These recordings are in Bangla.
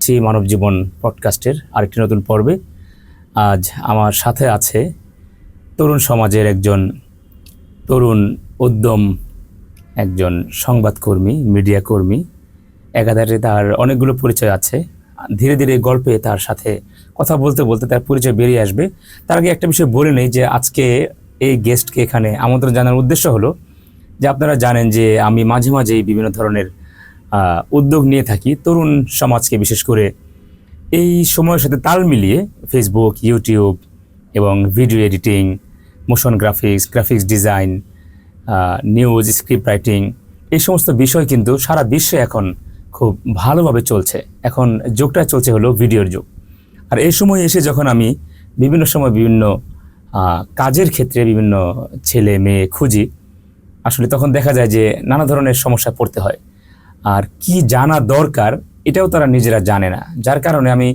জানাচ্ছি মানব জীবন পডকাস্টের আরেকটি নতুন পর্বে। আজ আমার সাথে আছে তরুণ সমাজের একজন তরুণ উদ্যম, একজন সংবাদকর্মী, মিডিয়া কর্মী। একাধারে তার অনেকগুলো পরিচয় আছে। ধীরে ধীরে গল্পে তার সাথে কথা বলতে বলতে তার পরিচয় বেরিয়ে আসবে। তার আগে একটা বিষয় বলে নেই যে আজকে এই গেস্টকে এখানে আমন্ত্রণ জানার উদ্দেশ্য হলো যে আপনারা জানেন যে আমি মাঝে মাঝেই বিভিন্ন ধরনের উদ্যোগ নিয়ে থাকি তরুণ সমাজকে, বিশেষ করে এই সময়ের সাথে তাল মিলিয়ে ফেসবুক, ইউটিউব এবং video editing, motion graphics design, news, script writing, এই সমস্ত বিষয় কিন্তু সারা বিশ্বে এখন খুব ভালোভাবে চলছে। এখন যুগটা চলছে হলো ভিডিওর যুগ। আর এই সময় এসে যখন আমি বিভিন্ন সময় বিভিন্ন কাজের ক্ষেত্রে বিভিন্ন ছেলে মেয়ে খুঁজি, আসলে তখন দেখা যায় যে নানা ধরনের সমস্যায় পড়তে হয়। আর কি জানা দরকার এটাও তারা নিজেরা জানে না, যার কারণে আমি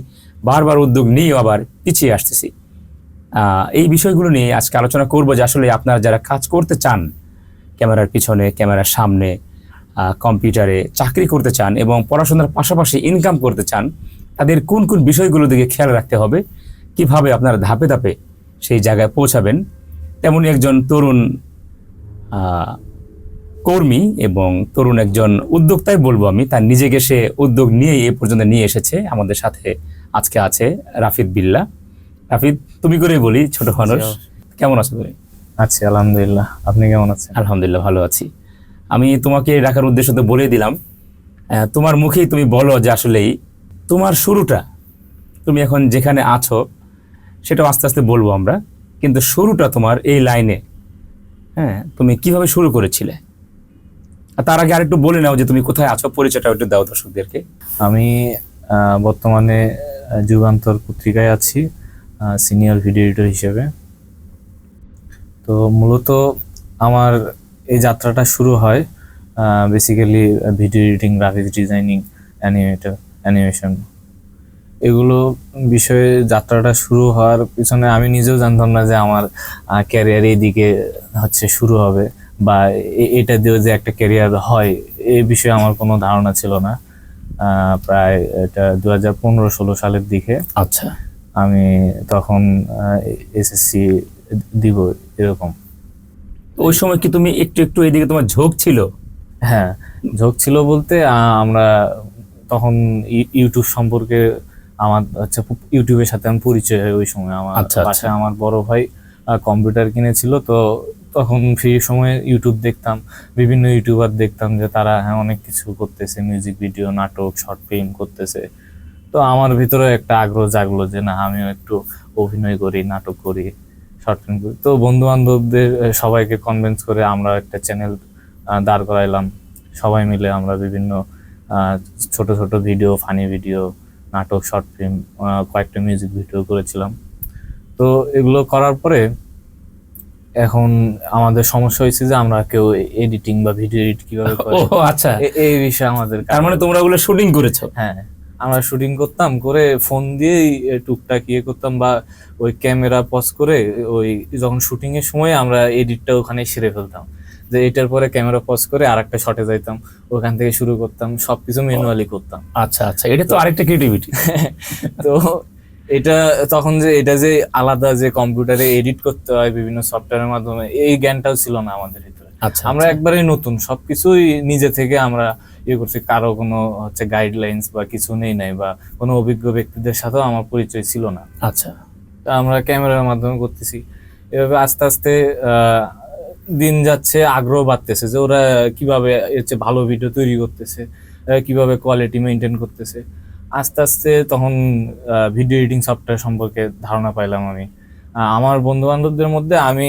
বারবার উদ্যোগ নিয়েও আবার পিছিয়ে আসতেছি। এই বিষয়গুলো নিয়ে আজকে আলোচনা করব যে আসলে আপনারা যারা কাজ করতে চান, ক্যামেরার পিছনে, ক্যামেরার সামনে, কম্পিউটারে চাকরি করতে চান এবং পড়াশোনার পাশাপাশি ইনকাম করতে চান, তাদের কোন কোন বিষয়গুলো দিকে খেয়াল রাখতে হবে, কিভাবে আপনারা ধাপে ধাপে সেই জায়গায় পৌঁছাবেন। তেমনই একজন তরুণ কর্মী এবং তরুণ একজন উদ্যোক্তাই বলবো আমি, তার নিজেকে সে উদ্যোগ নিয়ে এ পর্যন্ত নিয়ে এসেছে। আমাদের সাথে আজকে আছে রাফিদ বিল্লাহ। রাফিদ, তুমি করেই বলি, ছোট মানুষ। কেমন আছো তুমি? আছি আলহামদুলিল্লাহ, আপনি কেমন আছেন? আলহামদুলিল্লাহ ভালো আছি। আমি তোমাকে ডাকার উদ্দেশ্য তো বলে দিলাম, তোমার মুখেই তুমি বলো যে আসলেই তোমার শুরুটা, তুমি এখন যেখানে আছো সেটাও আস্তে আস্তে বলবো আমরা, কিন্তু শুরুটা তোমার এই লাইনে, তুমি কিভাবে শুরু করেছিলে? তার আগে আরেকটু বলে নাও যে তুমি কোথায় আছো, পরিচয়টা একটু দাও দর্শকদেরকে। আমি বর্তমানে যুগান্তর পত্রিকায় আছি সিনিয়র ভিডিও এডিটর হিসেবে। তো মূলত আমার এই যাত্রাটা শুরু হয় basically video editing, graphics designing, animation, এগুলো বিষয়ে যাত্রাটা শুরু হওয়ার পিছনে আমি নিজেও জানতাম না যে আমার ক্যারিয়ার এইদিকে শুরু হবে বা এটা দিয়ে যে একটা ক্যারিয়ার হয়, এই বিষয়ে আমার কোনো ধারণা ছিল না। প্রায় এটা 2015-16 সালের দিকে। আচ্ছা, আমি তখন এসএসসি দিব এরকম। ওই সময় কি তুমি একটু একটু এদিকে তোমার ঝোঁক ছিল? হ্যাঁ, ঝোঁক ছিল বলতে আমরা তখন ইউটিউব সম্পর্কে আমার ইউটিউবের সাথে আমি পরিচয় হয় ওই সময়। আমার বাসায় আমার বড় ভাই কম্পিউটার কিনেছিল, তো তখন ফ্রি সময়ে ইউটিউব দেখতাম, বিভিন্ন ইউটিউবার দেখতাম যে তারা অনেক কিছু করতেছে, মিউজিক ভিডিও, নাটক, শর্ট ফিল্ম করতেছে। তো আমার ভিতরে একটা আগ্রহ জাগলো যে না, আমিও একটু অভিনয় করি, নাটক করি, শর্ট ফিল্ম করি। তো বন্ধু বান্ধবদের সবাইকে কনভিন্স করে আমরা একটা চ্যানেল দাঁড় করাইলাম। সবাই মিলে আমরা বিভিন্ন ছোট ছোট ভিডিও, ফানি ভিডিও, নাটক, শর্ট ফিল্ম, কয়েকটা মিউজিক ভিডিও করেছিলাম। তো এগুলো করার পরে এখন আমাদের সমস্যা হয়েছে যে আমরা কেউ এডিটিং বা ভিডিও এডিট কিভাবে করে, আচ্ছা, এই বিষয়ে আমাদের। তার মানে তোমরা ওগুলো শুটিং করেছো? হ্যাঁ, আমরা শুটিং করতাম, করে ফোন দিয়েই টুকটাক করতাম, বা ওই ক্যামেরা পজ করে ওই যখন শুটিং এর সময় আমরা এডিটটা ওখানে সেরে ফেলতাম, যে এটার পরে ক্যামেরা পজ করে আরেকটা শটে যাইতাম, ওখান থেকে শুরু করতাম, সবকিছু ম্যানুয়ালি করতাম। আচ্ছা আচ্ছা, এটা তো আরেকটা ক্রিয়েটিভিটি। তো এটা তখন যে এটা যে আলাদা যে কম্পিউটারে এডিট করতে হয় বিভিন্ন সফটওয়্যারের মাধ্যমে, এই জ্ঞানটাও ছিল না আমাদের ভিতরে। আমরা একবারে নতুন, সবকিছুই নিজে থেকে আমরা করছি, কারো কোনো গাইডলাইন্স বা কিছু নাই, বা কোনো অভিজ্ঞ ব্যক্তিদের সাথেও আমার পরিচয় ছিল না। আচ্ছা, আমরা ক্যামেরার মাধ্যমে করতেছি। এভাবে আস্তে আস্তে দিন যাচ্ছে, আগ্রহ বাড়তেছে যে ওরা কিভাবে ভালো ভিডিও তৈরি করতেছে, কিভাবে কোয়ালিটি মেনটেন করতেছে। আস্তে আস্তে তখন ভিডিও এডিটিং সফটওয়্যার সম্পর্কে ধারণা পাইলাম আমি। আমার বন্ধু বান্ধবদের মধ্যে আমি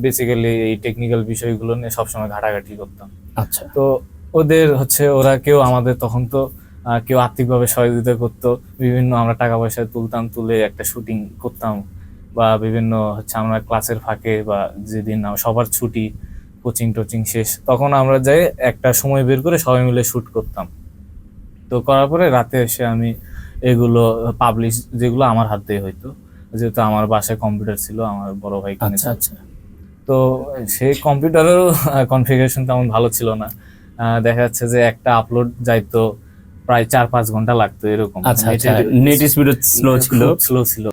বেসিক্যালি এই টেকনিক্যাল বিষয়গুলো নিয়ে সবসময় ঘাটাঘাটি করতাম। আচ্ছা, তো ওদের ওরা কেউ আমাদের তখন তো কেউ আর্থিকভাবে সহযোগিতা করতো, বিভিন্ন আমরা টাকা পয়সা তুলতাম, তুলে একটা শুটিং করতাম, বা বিভিন্ন আমরা ক্লাসের ফাঁকে বা যেদিন সবার ছুটি, কোচিং টোচিং শেষ, তখন আমরা যাই একটা সময় বের করে সবাই মিলে শুট করতাম। তো করার পরে রাতে এসে আমি এগুলো পাবলিশ, যেগুলো আমার হাত দিয়ে হইতো, যেহেতু আমার বাসায় কম্পিউটার ছিল, আমার বড় ভাই কিনেছে। আচ্ছা, তো সেই কম্পিউটারেরও কনফিগারেশন তেমন ভালো ছিল না। দেখা যাচ্ছে যে একটা আপলোড যাইতো প্রায় 4-5 ঘন্টা লাগতো এরকম। আচ্ছা, নেট স্পিড স্লো ছিল।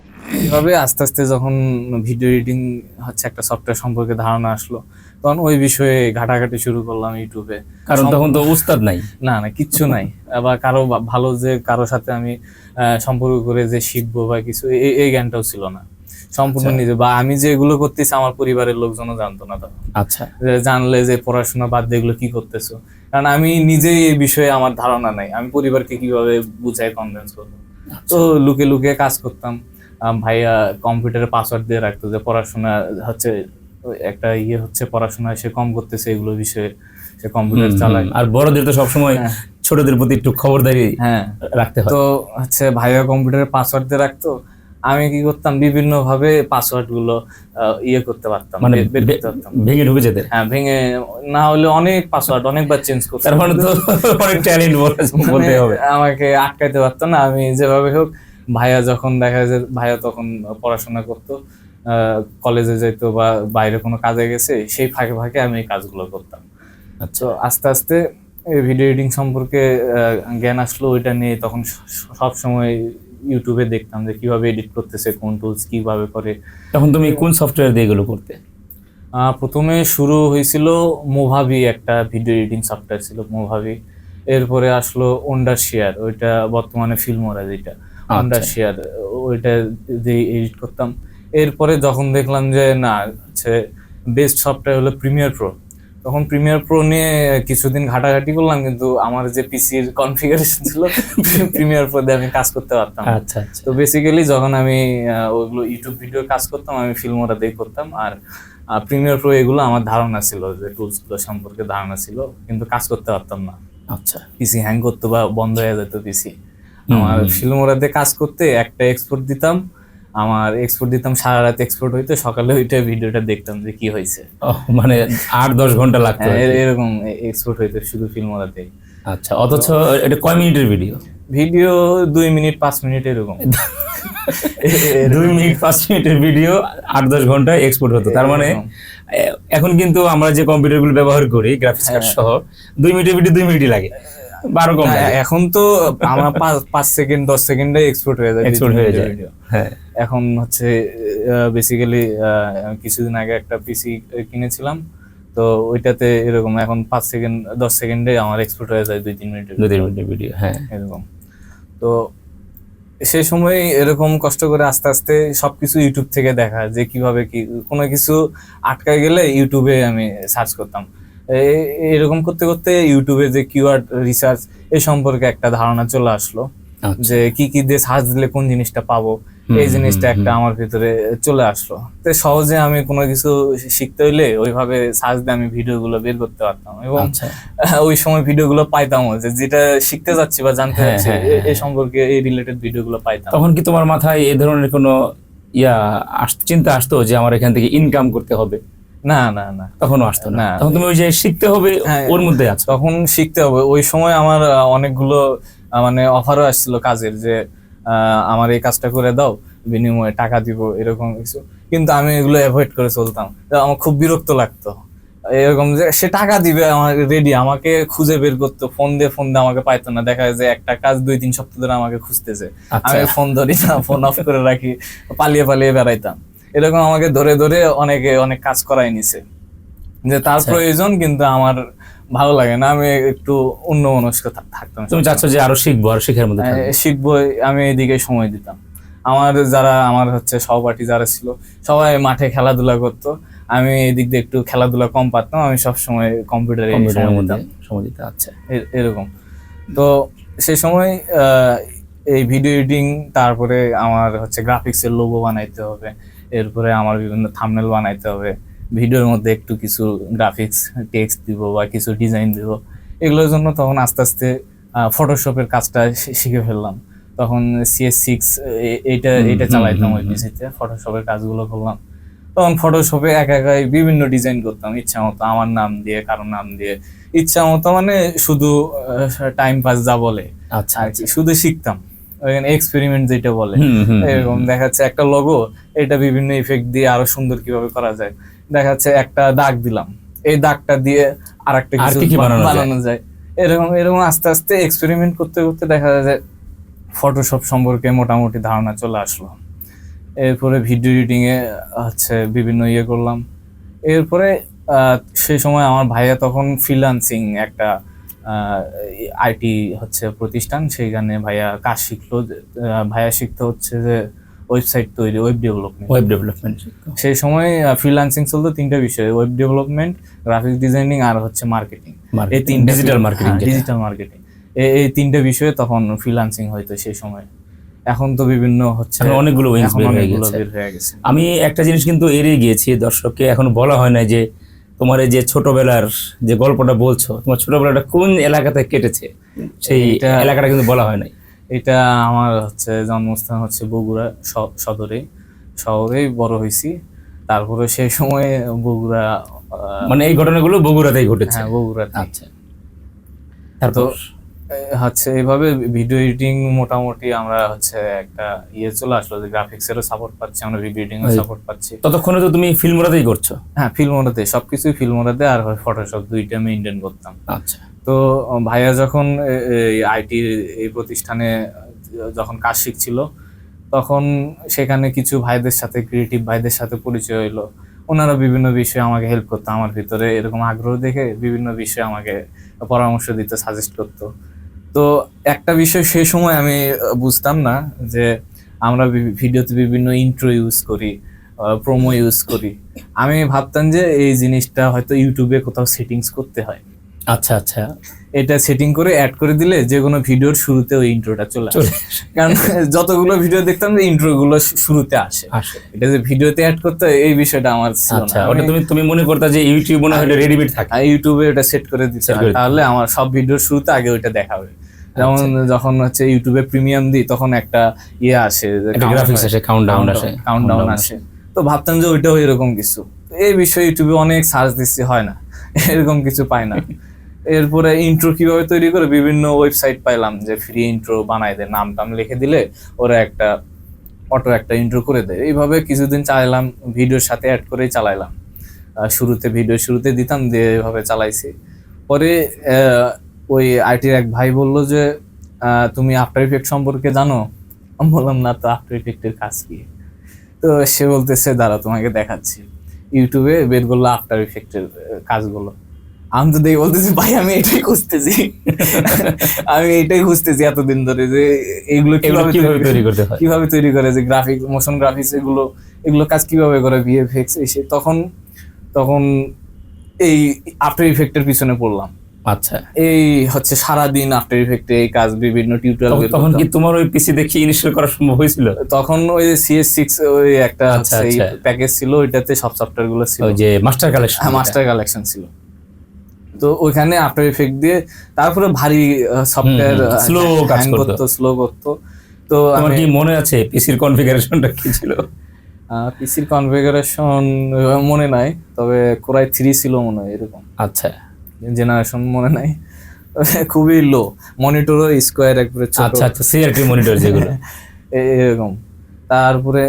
এইভাবে আস্তে আস্তে যখন ভিডিও এডিটিং হচ্ছে একটা সফটওয়্যার সম্পর্কে ধারণা আসলো, তখন ওই বিষয়ে ঘাটাঘাটি শুরু করলাম ইউটিউবে। কারণ তখন তো উস্তাদ নাই, না কিচ্ছু নাই, বা কারো ভালো যে কারোর সাথে আমি সম্পর্ক করে যে শিখবো বা কিছু, এই জ্ঞানটাও ছিল না। সম্পূর্ণ নিজে, বা আমি যে এগুলো করতেছি আমার পরিবারের লোকজনও জানতো না তখন। আচ্ছা, জানলে যে পড়াশোনা বাদ দিয়ে এগুলো কি করতেছো, কারণ আমি নিজেই এই বিষয়ে আমার ধারণা নাই, আমি পরিবারকে কিভাবে বুঝাই কনভিন্স করবো। তো লুকে লুকে কাজ করতাম। ভাইয়া কম্পিউটারে পাসওয়ার্ড দিয়ে রাখতো যে পড়াশোনা হচ্ছে একটা হচ্ছে পড়াশোনা সে কম করতেছে, এগুলো বিষয়ে সে কম্পিউটার চালায়। আর বড়দের তো সবসময় ছোটদের প্রতি একটু খবরদারি রাখতে হয়। তো হচ্ছে ভাইয়া কম্পিউটারে পাসওয়ার্ড দিয়ে রাখতো, আমি কি করতাম বিভিন্ন ভাবে পাসওয়ার্ড গুলো করতে পারতাম, মানে ভেঙে ঢুকে যেতে। হ্যাঁ, ভেঙে না হলে অনেক পাসওয়ার্ড অনেকবার চেঞ্জ করতাম। তার মানে তো অনেক ট্যালেন্ট বলতে হবে। আমাকে আটকাইতে পারতো না, আমি যেভাবে হোক। ভাইয়া যখন দেখা যায় ভাইয়া তখন পড়াশোনা করতো, কলেজে যেত বা বাইরে কোনো কাজে গেছে, সেই ফাঁকে ফাঁকে আমি এই কাজগুলো করতাম। তো আস্তে আস্তে ভিডিও এডিটিং সম্পর্কে জ্ঞান আসলো, ওইটা নিয়ে তখন সব সময় ইউটিউবে দেখতাম যে কিভাবে এডিট করতেছে, কোন টুলস কিভাবে করে। তখন তুমি কোন সফটওয়্যার দিয়ে এগুলো করতে? প্রথমে শুরু হয়েছিল মোভাভি, একটা ভিডিও এডিটিং সফটওয়্যার ছিল মোভাভি। এরপরে আসলো ওন্ডারশেয়ার, ওইটা বর্তমানে ফিল্মোরা যেটা, ওন্ডারশেয়ার, ওইটা দিয়ে এডিট করতাম। এরপরে যখন দেখলাম যে না হচ্ছে বেস্ট সফটওয়্যার হলো প্রিমিয়ার প্রো, তখন প্রিমিয়ার প্রো নিয়ে কিছুদিন ঘাটাঘাটি করলাম, কিন্তু আমার যে পিসির কনফিগারেশন ছিল প্রিমিয়ার প্রো দিয়ে আমি কাজ করতে পারতাম। আচ্ছা, তো বেসিক্যালি যখন আমি ওইগুলো ইউটিউব ভিডিও কাজ করতাম, আমি ফিল্মোরা দিয়ে করতাম। আর প্রিমিয়ার প্রো এগুলো আমার ধারণা ছিল, যে টুলস গুলো সম্পর্কে ধারণা ছিল, কিন্তু কাজ করতে পারতাম না। আচ্ছা, পিসি হ্যাং করতো বা বন্ধ হয়ে যেত পিসি। আমার ফিল্মোরা দিয়ে কাজ করতে একটা এক্সপোর্ট দিতাম, সারা রাত এক্সপোর্ট হইতো, সকালে ওইটা ভিডিওটা দেখতাম যে কি হয়েছে। মানে 8-10 ঘন্টা লাগতো এরকম এক্সপোর্ট হইতো শুধু ফিল্মোরাতেই। আচ্ছা, অথচ এটা কয় মিনিটের ভিডিও? 2 মিনিট 5 মিনিট এরকম। 2 মিনিট 5 মিনিটের ভিডিও 8-10 ঘন্টা এক্সপোর্ট হতো। তার মানে এখন কিন্তু আমরা যে কম্পিউটারগুলো ব্যবহার করি গ্রাফিক্স কার্ড সহ, 2 মিনিটের ভিডিও 2 মিনিটই লাগে, 12 কম লাগে। এখন তো আমরা 5 সেকেন্ড 10 সেকেন্ডে এক্সপোর্ট হয়ে যায়। হ্যাঁ, এখন হচ্ছে বেসিক্যালি কিছুদিন আগে একটা পিসি কিনেছিলাম, তো ওইটাতে এরকম এখন 5 সেকেন্ড 10 সেকেন্ডে আমার এক্সপোর্ট হয়ে যায় 2-3 মিনিটের ভিডিও। হ্যাঁ, এরকম। তো সেই সময় এরকম কষ্ট করে আস্তে আস্তে সবকিছু ইউটিউব থেকে দেখা, যে কিভাবে কি কোনো কিছু আটকায় গেলে ইউটিউবে আমি সার্চ করতাম। এরকম করতে করতে ইউটিউবে যে কিওয়ার্ড রিসার্চ এই সম্পর্কে একটা ধারণা চলে আসলো, যে কি কি দিয়ে সার্চ দিলে কোন জিনিসটা পাবো, এই জিনিসটা একটা আমার ভিতরে চলে আসলো। তো সহজে আমি কোনো কিছু শিখতে হইলে ওইভাবে সার্চ দিয়ে আমি ভিডিওগুলো বের করতে পারতাম, এবং ওই সময় ভিডিওগুলো পাইতাম, যে যেটা শিখতে যাচ্ছি বা জানতে যাচ্ছি এই সম্পর্কে এই রিলেটেড ভিডিওগুলো পাইতাম। তখন কি তোমার মাথায় এই ধরনের কোনো চিন্তা আসতো যে আমার এখান থেকে ইনকাম করতে হবে? না, তখনও আসতো না। তখন তুমি ওই যে শিখতে হবে ওর মধ্যে আছো। তখন শিখতে হবে। ওই সময় আমার অনেকগুলো মানে অফারও আসছিল কাজের, যে আমার এই কাজটা করে দাও, বিনিময়ে টাকা দিব, এরকম কিছু। কিন্তু আমি এগুলো অ্যাভয়েড করে চলতাম, আমার খুব বিরক্ত লাগতো। এরকম যে সে টাকা দিবে, আমার রেডি, আমাকে খুঁজে বের করতো, ফোন দিয়ে আমাকে পাইতো না। দেখা যায় যে একটা কাজ 2-3 সপ্তাহ ধরে আমাকে খুঁজতেছে, আমি ফোন ধরি না, ফোন অফ করে রাখি, পালিয়ে পালিয়ে বেড়াইতাম। এরকম আমাকে ধরে ধরে অনেক কাজ করাই নিছে, যে তার প্রয়োজন, কিন্তু আমার ভালো লাগে না, আমি একটু অন্যমনস্ক থাকতাম। তুমি চাচ্ছ যে আরো শিখবো, আর শিখার মধ্যে শিখবো, আমি এদিকে সময় দিতাম। আমার হচ্ছে সহপাঠী যারা ছিল সবাই মাঠে খেলাধুলা করতো, আমি এদিক দিয়ে একটু খেলাধুলা কম পারতাম, আমি সবসময় কম্পিউটারে সময় দিতাম। আচ্ছা, এরকম। তো সেই সময় এই ভিডিও এডিটিং, তারপরে আমার হচ্ছে গ্রাফিক্সের লোগো বানাইতে হবে, এরপরে আমার বিভিন্ন থাম্বনেল বানাইতে হবে, ভিডিওর মধ্যে একটু কিছু গ্রাফিক্স টেক্সট দিব বা কিছু ডিজাইন দিব, এগুলোর জন্য তখন আস্তে আস্তে ফটোশপের কাজটা শিখে ফেললাম। তখন CS6 এইটা চালাইতাম ওই পিসিতে, ফটোশপের কাজগুলো করলাম। তখন ফটোশপে একাই বিভিন্ন ডিজাইন করতাম ইচ্ছা মতো, আমার নাম দিয়ে, কারোর নাম দিয়ে, ইচ্ছা মতো, মানে শুধু টাইম পাস যা বলে। আচ্ছা, শুধু শিখতাম, এক্সপেরিমেন্ট যেটা বলে, এরকম দেখাচ্ছে একটা লোগো, এটা বিভিন্ন ইফেক্ট দিয়ে আরো সুন্দর কিভাবে করা যায়। দেখাচ্ছে একটা দাগ দিলাম, এই দাগটা দিয়ে আরেকটা কিছু বানানো যায়, এরকম এরকম আস্তে আস্তে এক্সপেরিমেন্ট করতে করতে দেখা যায় যে ফটোশপ সম্পর্কে মোটামুটি ধারণা চলে আসলো। এরপরে ভিডিও এডিটিং এ হচ্ছে বিভিন্ন ইয়ে করলাম। এরপরে সেই সময় আমার ভাইয়া তখন ফ্রিল্যান্সিং একটা আইটি হচ্ছে প্রতিষ্ঠান, সেইখানে ভাইয়া কাজ শিখলো। ভাইয়া শিখতে হচ্ছে যে ওয়েবসাইট তৈরি, ওয়েব ডেভেলপমেন্ট। সেই সময় ফ্রিল্যান্সিং চলতো তিনটা বিষয়, ওয়েব ডেভেলপমেন্ট, গ্রাফিক্স ডিজাইনিং আর হচ্ছে মার্কেটিং। এই তিন ডিজিটাল মার্কেটিং, এই তিনটা বিষয়ে তখন ফ্রিল্যান্সিং হইতো সেই সময়। এখন তো বিভিন্ন হচ্ছে অনেকগুলো বের হয়ে গেছে। আমি একটা জিনিস কিন্তু এড়িয়ে গিয়েছি, দর্শককে এখন বলা হয় না যে তোমার এই যে ছোটবেলার যে গল্পটা বলছো, তোমার ছোটবেলাটা কোন এলাকাতে কেটেছে, সেই এলাকাটা কিন্তু বলা হয় নাই। এটা আমার হচ্ছে জন্মস্থান হচ্ছে বগুড়া শহরেই বড় হয়েছি। তারপরে সেই সময় বগুড়া, মানে এই ঘটনাগুলো বগুড়াতেই ঘটেছে? হ্যাঁ, বগুড়াতে। আচ্ছা, তারপর হচ্ছে এইভাবে ভিডিও এডিটিং মোটামুটি আমরা হচ্ছে একটা চলে আসলো যে গ্রাফিক্সেরও সাপোর্ট পাচ্ছি, আমরা ভিডিও এডিটিং এর সাপোর্ট পাচ্ছি। ততক্ষণে তো তুমি ফিল্মোরাতেই করছো? হ্যাঁ, ফিল্মোরাতে সবকিছুই ফিল্মোরাতে, আর ফটোশপ দুইটা মেইনটেইন করতাম। আচ্ছা। তো ভাইয়া যখন আইটি এই প্রতিষ্ঠানে যখন কাজ শিখছিল, তখন সেখানে কিছু ভাইদের সাথে, ক্রিয়েটিভ ভাইদের সাথে পরিচয় হইলো। ওনারা বিভিন্ন বিষয়ে আমাকে হেল্প করতো, আমার ভিতরে এরকম আগ্রহ দেখে বিভিন্ন বিষয়ে আমাকে পরামর্শ দিত, সাজেস্ট করতো। তো একটা বিষয় সেই সময় আমি বুঝতাম না যে আমরা ভিডিওতে বিভিন্ন ইন্ট্রো ইউজ করি, প্রোমো ইউজ করি। আমি ভাবতাম যে এই জিনিসটা হয়তো ইউটিউবে কোথাও সেটিংস করতে হয়। আচ্ছা আচ্ছা, এটা সেটিং করে অ্যাড করে দিলে যে কোনো ভিডিওর শুরুতে ওই ইন্ট্রোটা চলে আসে। কারণ যতগুলো ভিডিও দেখতাম যে ইন্ট্রো গুলো শুরুতে আসে, এটা যে ভিডিওতে অ্যাড করতে হয় এই বিষয়টা আমার ছিল না। ওটা তুমি মনে করতে যে ইউটিউব মনে হয় রেডিমেড থাকে, ইউটিউবে এটা সেট করে দিতে হয়, তাহলে আমার সব ভিডিওর শুরুতে আগে ওইটা দেখাবে। যেমন যখন হচ্ছে ইউটিউবে প্রিমিয়াম দিই তখন একটা আসে, গ্রাফিক্স আসে, কাউন্টডাউন আসে। তো ভাবতাম যে ওইটাও এরকম কিছু। এই বিষয়ে ইউটিউবে অনেক সার্চ দিচ্ছি, হয় না, এরকম কিছু পাই না। এরপরে ইন্ট্রো কিভাবে তৈরি করে বিভিন্ন ওয়েবসাইট পাইলাম যে ফ্রি ইন্ট্রো বানাই দেয়, নাম টাম লিখে দিলে ওরা একটা ইন্ট্রো করে দেয়। এইভাবে কিছুদিন চালাইলাম, ভিডিওর সাথে অ্যাড করেই চালাইলাম। ভিডিও শুরুতে দিতাম, দিয়ে এভাবে চালাইছি। পরে ওই আইটির এক ভাই বলল যে তুমি আফটার ইফেক্ট সম্পর্কে জানো? আমি বললাম না তো, আফটার ইফেক্টের কাজ কি? তো সে বলতেছে দাঁড়া তোমাকে দেখাচ্ছি। ইউটিউবে বের করলো আফটার ইফেক্টের কাজগুলো। আমি তো দেখে বলতেছি ভাই আমি এটাই খুঁজতেছি এতদিন ধরে, যে এইগুলো কিভাবে তৈরি করে, যে গ্রাফিক্স, মোশন গ্রাফিক্স, এগুলো কাজ কিভাবে করে, ভিএফএক্স। তখন এই আফটার ইফেক্টের পিছনে পড়লাম। আচ্ছা, এই হচ্ছে সারাদিন আফটার ইফেক্টে এই কাজ, বিভিন্ন টিউটোরিয়াল। তখন কি তোমার ওই পিসি দেখে ইনস্টল করা সম্ভব হয়েছিল? তখন ওই CS6 ওই একটা প্যাকেজ ছিল, ওইটাতে সব সফটওয়্যার গুলো ছিল, ওই যে মাস্টার কালেকশন ছিল। তো ওইখানে আফটার ইফেক্ট দিয়ে তারপরে ভারী সফটওয়্যার স্লো করতো। তো আমার কি মনে আছে পিসির কনফিগারেশনটা কি ছিল? পিসির কনফিগারেশন মনে নাই, তবে কোরাই 3 ছিল মনে হয় এরকম। আচ্ছা, জেনারেশন মনে নাই, খুবই লো। মনিটরও স্কোয়ার একবারে ছোট। আচ্ছা আচ্ছা, সিআরটি মনিটর যেগুলো এরকম। তারপরে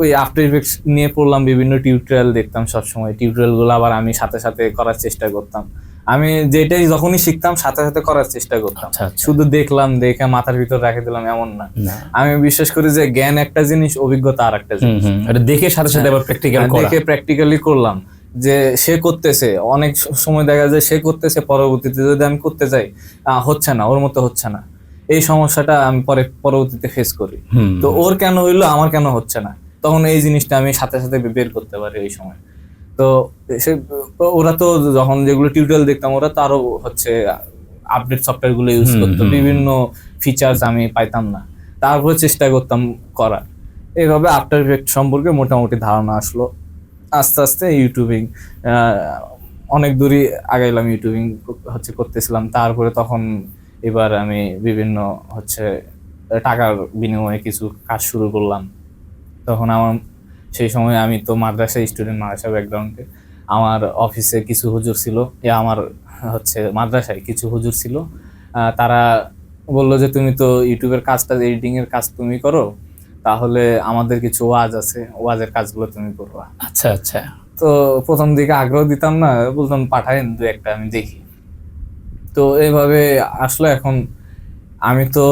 ওই আফটার ইফেক্টস নিয়ে পড়লাম, বিভিন্ন টিউটোরিয়াল দেখতাম সবসময়। টিউটোরিয়াল গুলো আবার আমি সাথে সাথে করার চেষ্টা করতাম। আমি যেটাই যখনই শিখতাম সাথে সাথে করার চেষ্টা করতাম। শুধু দেখলাম, দেখে মাথার ভিতর রেখে দিলাম এমন না। আমি বিশ্বাস করি যে জ্ঞান একটা জিনিস, অভিজ্ঞতা আর একটা জিনিস। দেখে সাথে সাথে আবার প্র্যাকটিক্যালি করলাম। যে সে করতেছে, অনেক সময় দেখা যায় সে করতেছে, পরবর্তীতে যদি আমি করতে যাই হচ্ছে না, ওর মতো হচ্ছে না। এই সমস্যাটা আমি পরবর্তীতে ফেস করি। তো ওর কেন হইলো, আমার কেন হচ্ছে না, তখন এই জিনিসটা আমি সাথে সাথে বের করতে পারি ওই সময়। তো ওরা তো যখন যেগুলো টিউটোরিয়াল দেখতাম, ওরা তো আরো হচ্ছে আপডেট সফটওয়্যার গুলো ইউজ করতো, বিভিন্ন ফিচার্স আমি পাইতাম না, তারপরে চেষ্টা করতাম করার। এইভাবে আফটার ইফেক্ট সম্পর্কে মোটামুটি ধারণা আসলো। আস্তে আস্তে ইউটিউবিং অনেক দূরই আগাইলাম, ইউটিউবিং হচ্ছে করতেছিলাম। তারপরে তখন এবার আমি বিভিন্ন হচ্ছে টাকার বিনিময়ে কিছু কাজ শুরু করলাম। তখন আমার সেই সময়, আমি তো মাদ্রাসা ব্যাকগ্রাউন্ডে, আমার অফিসে কিছু হুজুর ছিল, আমার হচ্ছে মাদ্রাসায় কিছু হুজুর ছিল। তারা বললো যে তুমি তো ইউটিউবের কাজটা, এডিটিং এর কাজ তুমি করো, তাহলে আমাদের কিছু ওয়াজ আছে, ওয়াজের কাজগুলো তুমি করবা। আচ্ছা আচ্ছা। তো প্রথম দিকে আগ্রহ দিতাম না, বলতাম পাঠায়েন 2-1টা আমি দেখি। তো এইভাবে আসলে এখন আমি তো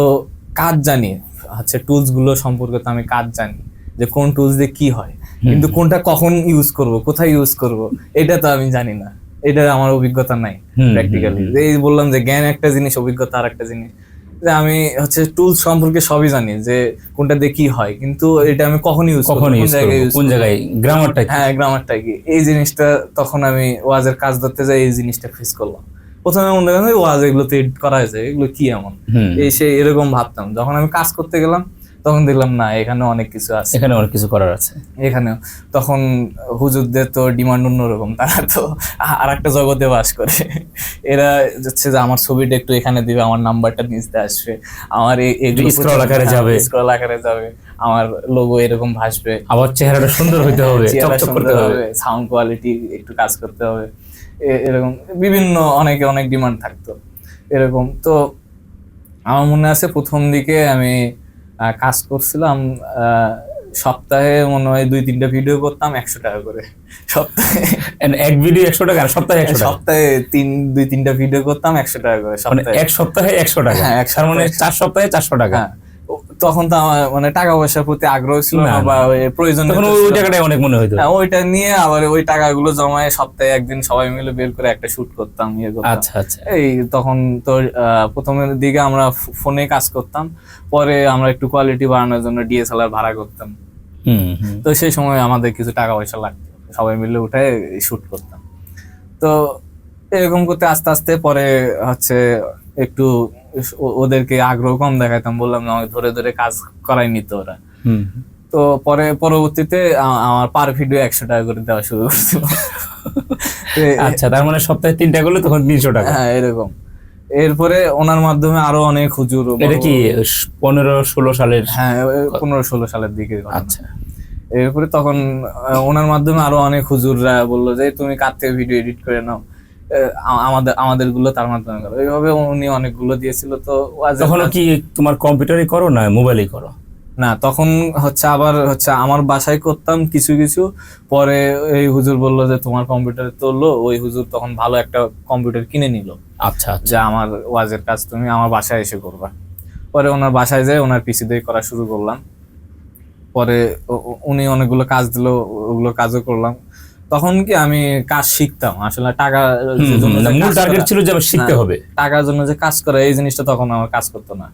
কাজ জানি, হচ্ছে টুলস গুলো সম্পর্কে তো আমি কাজ জানি যে কোন টুলস দিয়ে কি হয়, কিন্তু কোনটা কখন ইউজ করব, কোথায় ইউজ করব, এটা তো আমি জানি না। এটা আমার অভিজ্ঞতা নাই প্র্যাকটিক্যালি। এই বললাম যে জ্ঞান একটা জিনিস, অভিজ্ঞতা আর একটা জিনিস। যে আমি হচ্ছে টুলস সম্পর্কে সবই জানি যে কোনটা দিয়ে কি হয়, কিন্তু এটা আমি কখন ইউজ করব, কোন জায়গায় গ্রামারটা, হ্যাঁ গ্রামারটা কি, এই জিনিসটা তখন আমি ওয়াজের কাজ ধরতে যাই এই জিনিসটা ফেস করলাম। প্রথমে মনে করেন ওয়াজ এগুলো তো এডিট করা হয়েছে, এগুলো কি এমন এই সে এরকম ভাবতাম। যখন আমি কাজ করতে গেলাম তখন দেখলাম না, এখানে অনেক কিছু আছে, এখানে অনেক কিছু করার আছে এখানেও। তখন হুজুরদের তো ডিমান্ড অন্যরকম, তারা তো আর একটা জগতে বাস করে। এরা হচ্ছে যে আমার ছবিটা একটু এখানে দিবে, আমার নাম্বারটা নিচে আসবে, আমার স্ক্রল আকারে যাবে, স্ক্রল আকারে যাবে, আমার লোগো এরকম ভাসবে, আবার চেহারাটা সুন্দর হইতে হবে, চকচক করতে হবে, সাউন্ড কোয়ালিটি একটু কাজ করতে হবে, এরকম বিভিন্ন অনেক ডিমান্ড থাকতো এরকম। তো আমার মনে আছে প্রথম দিকে আমি কাজ করছিলাম, সপ্তাহে মনে হয় 2-3টা ভিডিও করতাম 100 টাকা করে সপ্তাহে। এক ভিডিও 100 টাকা, সপ্তাহে 100 টাকা, সপ্তাহে 2-3টা ভিডিও করতাম 100 টাকা করে সপ্তাহে, এক সপ্তাহে 100 টাকা, তার মানে 4 সপ্তাহে 400 টাকা। তখন তো আমার মানে টাকা পয়সার প্রতি আগ্রহ ছিল না বা প্রয়োজন, তখন ওই টাকাটাই অনেক মনে হইতো। ওইটা নিয়ে আবার ওই টাকাগুলো জমায় সপ্তাহে একদিন সবাই মিলে বের করে একটা শুট করতাম, ইয়ে করতাম। আচ্ছা আচ্ছা। এই তখন তো প্রথমের দিকে আমরা ফোনে কাজ করতাম, পরে আমরা একটু কোয়ালিটি বাড়ানোর জন্য ডিএসএলআর ভাড়া করতাম। তো সেই সময় আমাদের কিছু টাকা পয়সা লাগতো, সবাই মিলে উঠে শুট করতাম। তো এরকম করতে আস্তে আস্তে পরে হচ্ছে একটু ওদেরকে আগ্রহ কম দেখাতাম, বললাম না, ধরে ধরে কাজ করাই নিত ওরা। তো পরে পরবর্তীতে আমার পার ভিডিও 100 টাকা করে দেওয়া শুরু করছিল। আচ্ছা, তার মানে সপ্তাহে 3টা করলে তখন 300 টাকা। হ্যাঁ এরকম। এরপরে ওনার মাধ্যমে আরো অনেক হুজুর, এটা কি 15-16 সালের? হ্যাঁ 15-16 সালের দিকে। আচ্ছা। এরপরে তখন ওনার মাধ্যমে আরো অনেক হুজুররা বললো যে তুমি কার থেকে ভিডিও এডিট করে নাও, আমাদের গুলো তার মাধ্যমে করো। এইভাবে উনি অনেকগুলো দিয়েছিল। তো তখন কি তোমার কম্পিউটারে করো না মোবাইলে করো? না, তখন হচ্ছে আবার হচ্ছে আমার বাসায় করতাম কিছু কিছু, পরে এই হুজুর বললো যে তোমার কম্পিউটারে তুললো, ওই হুজুর তখন ভালো একটা কম্পিউটার কিনে নিল। আচ্ছা, যে আমার ওয়াজের কাজ তুমি আমার বাসায় এসে করবা। পরে ওনার বাসায় যাই ওনার পিসি দিয়ে করা শুরু করলাম। পরে উনি অনেকগুলো কাজ দিল, ওগুলো কাজও করলাম। তখন কি আমি কাজ শিখতাম আসলে, টাকা মূল টার্গেট ছিল যে শিখতে হবে, টাকার জন্য যে কাজ করা এই জিনিসটা তখন আমার কাজ করতো না।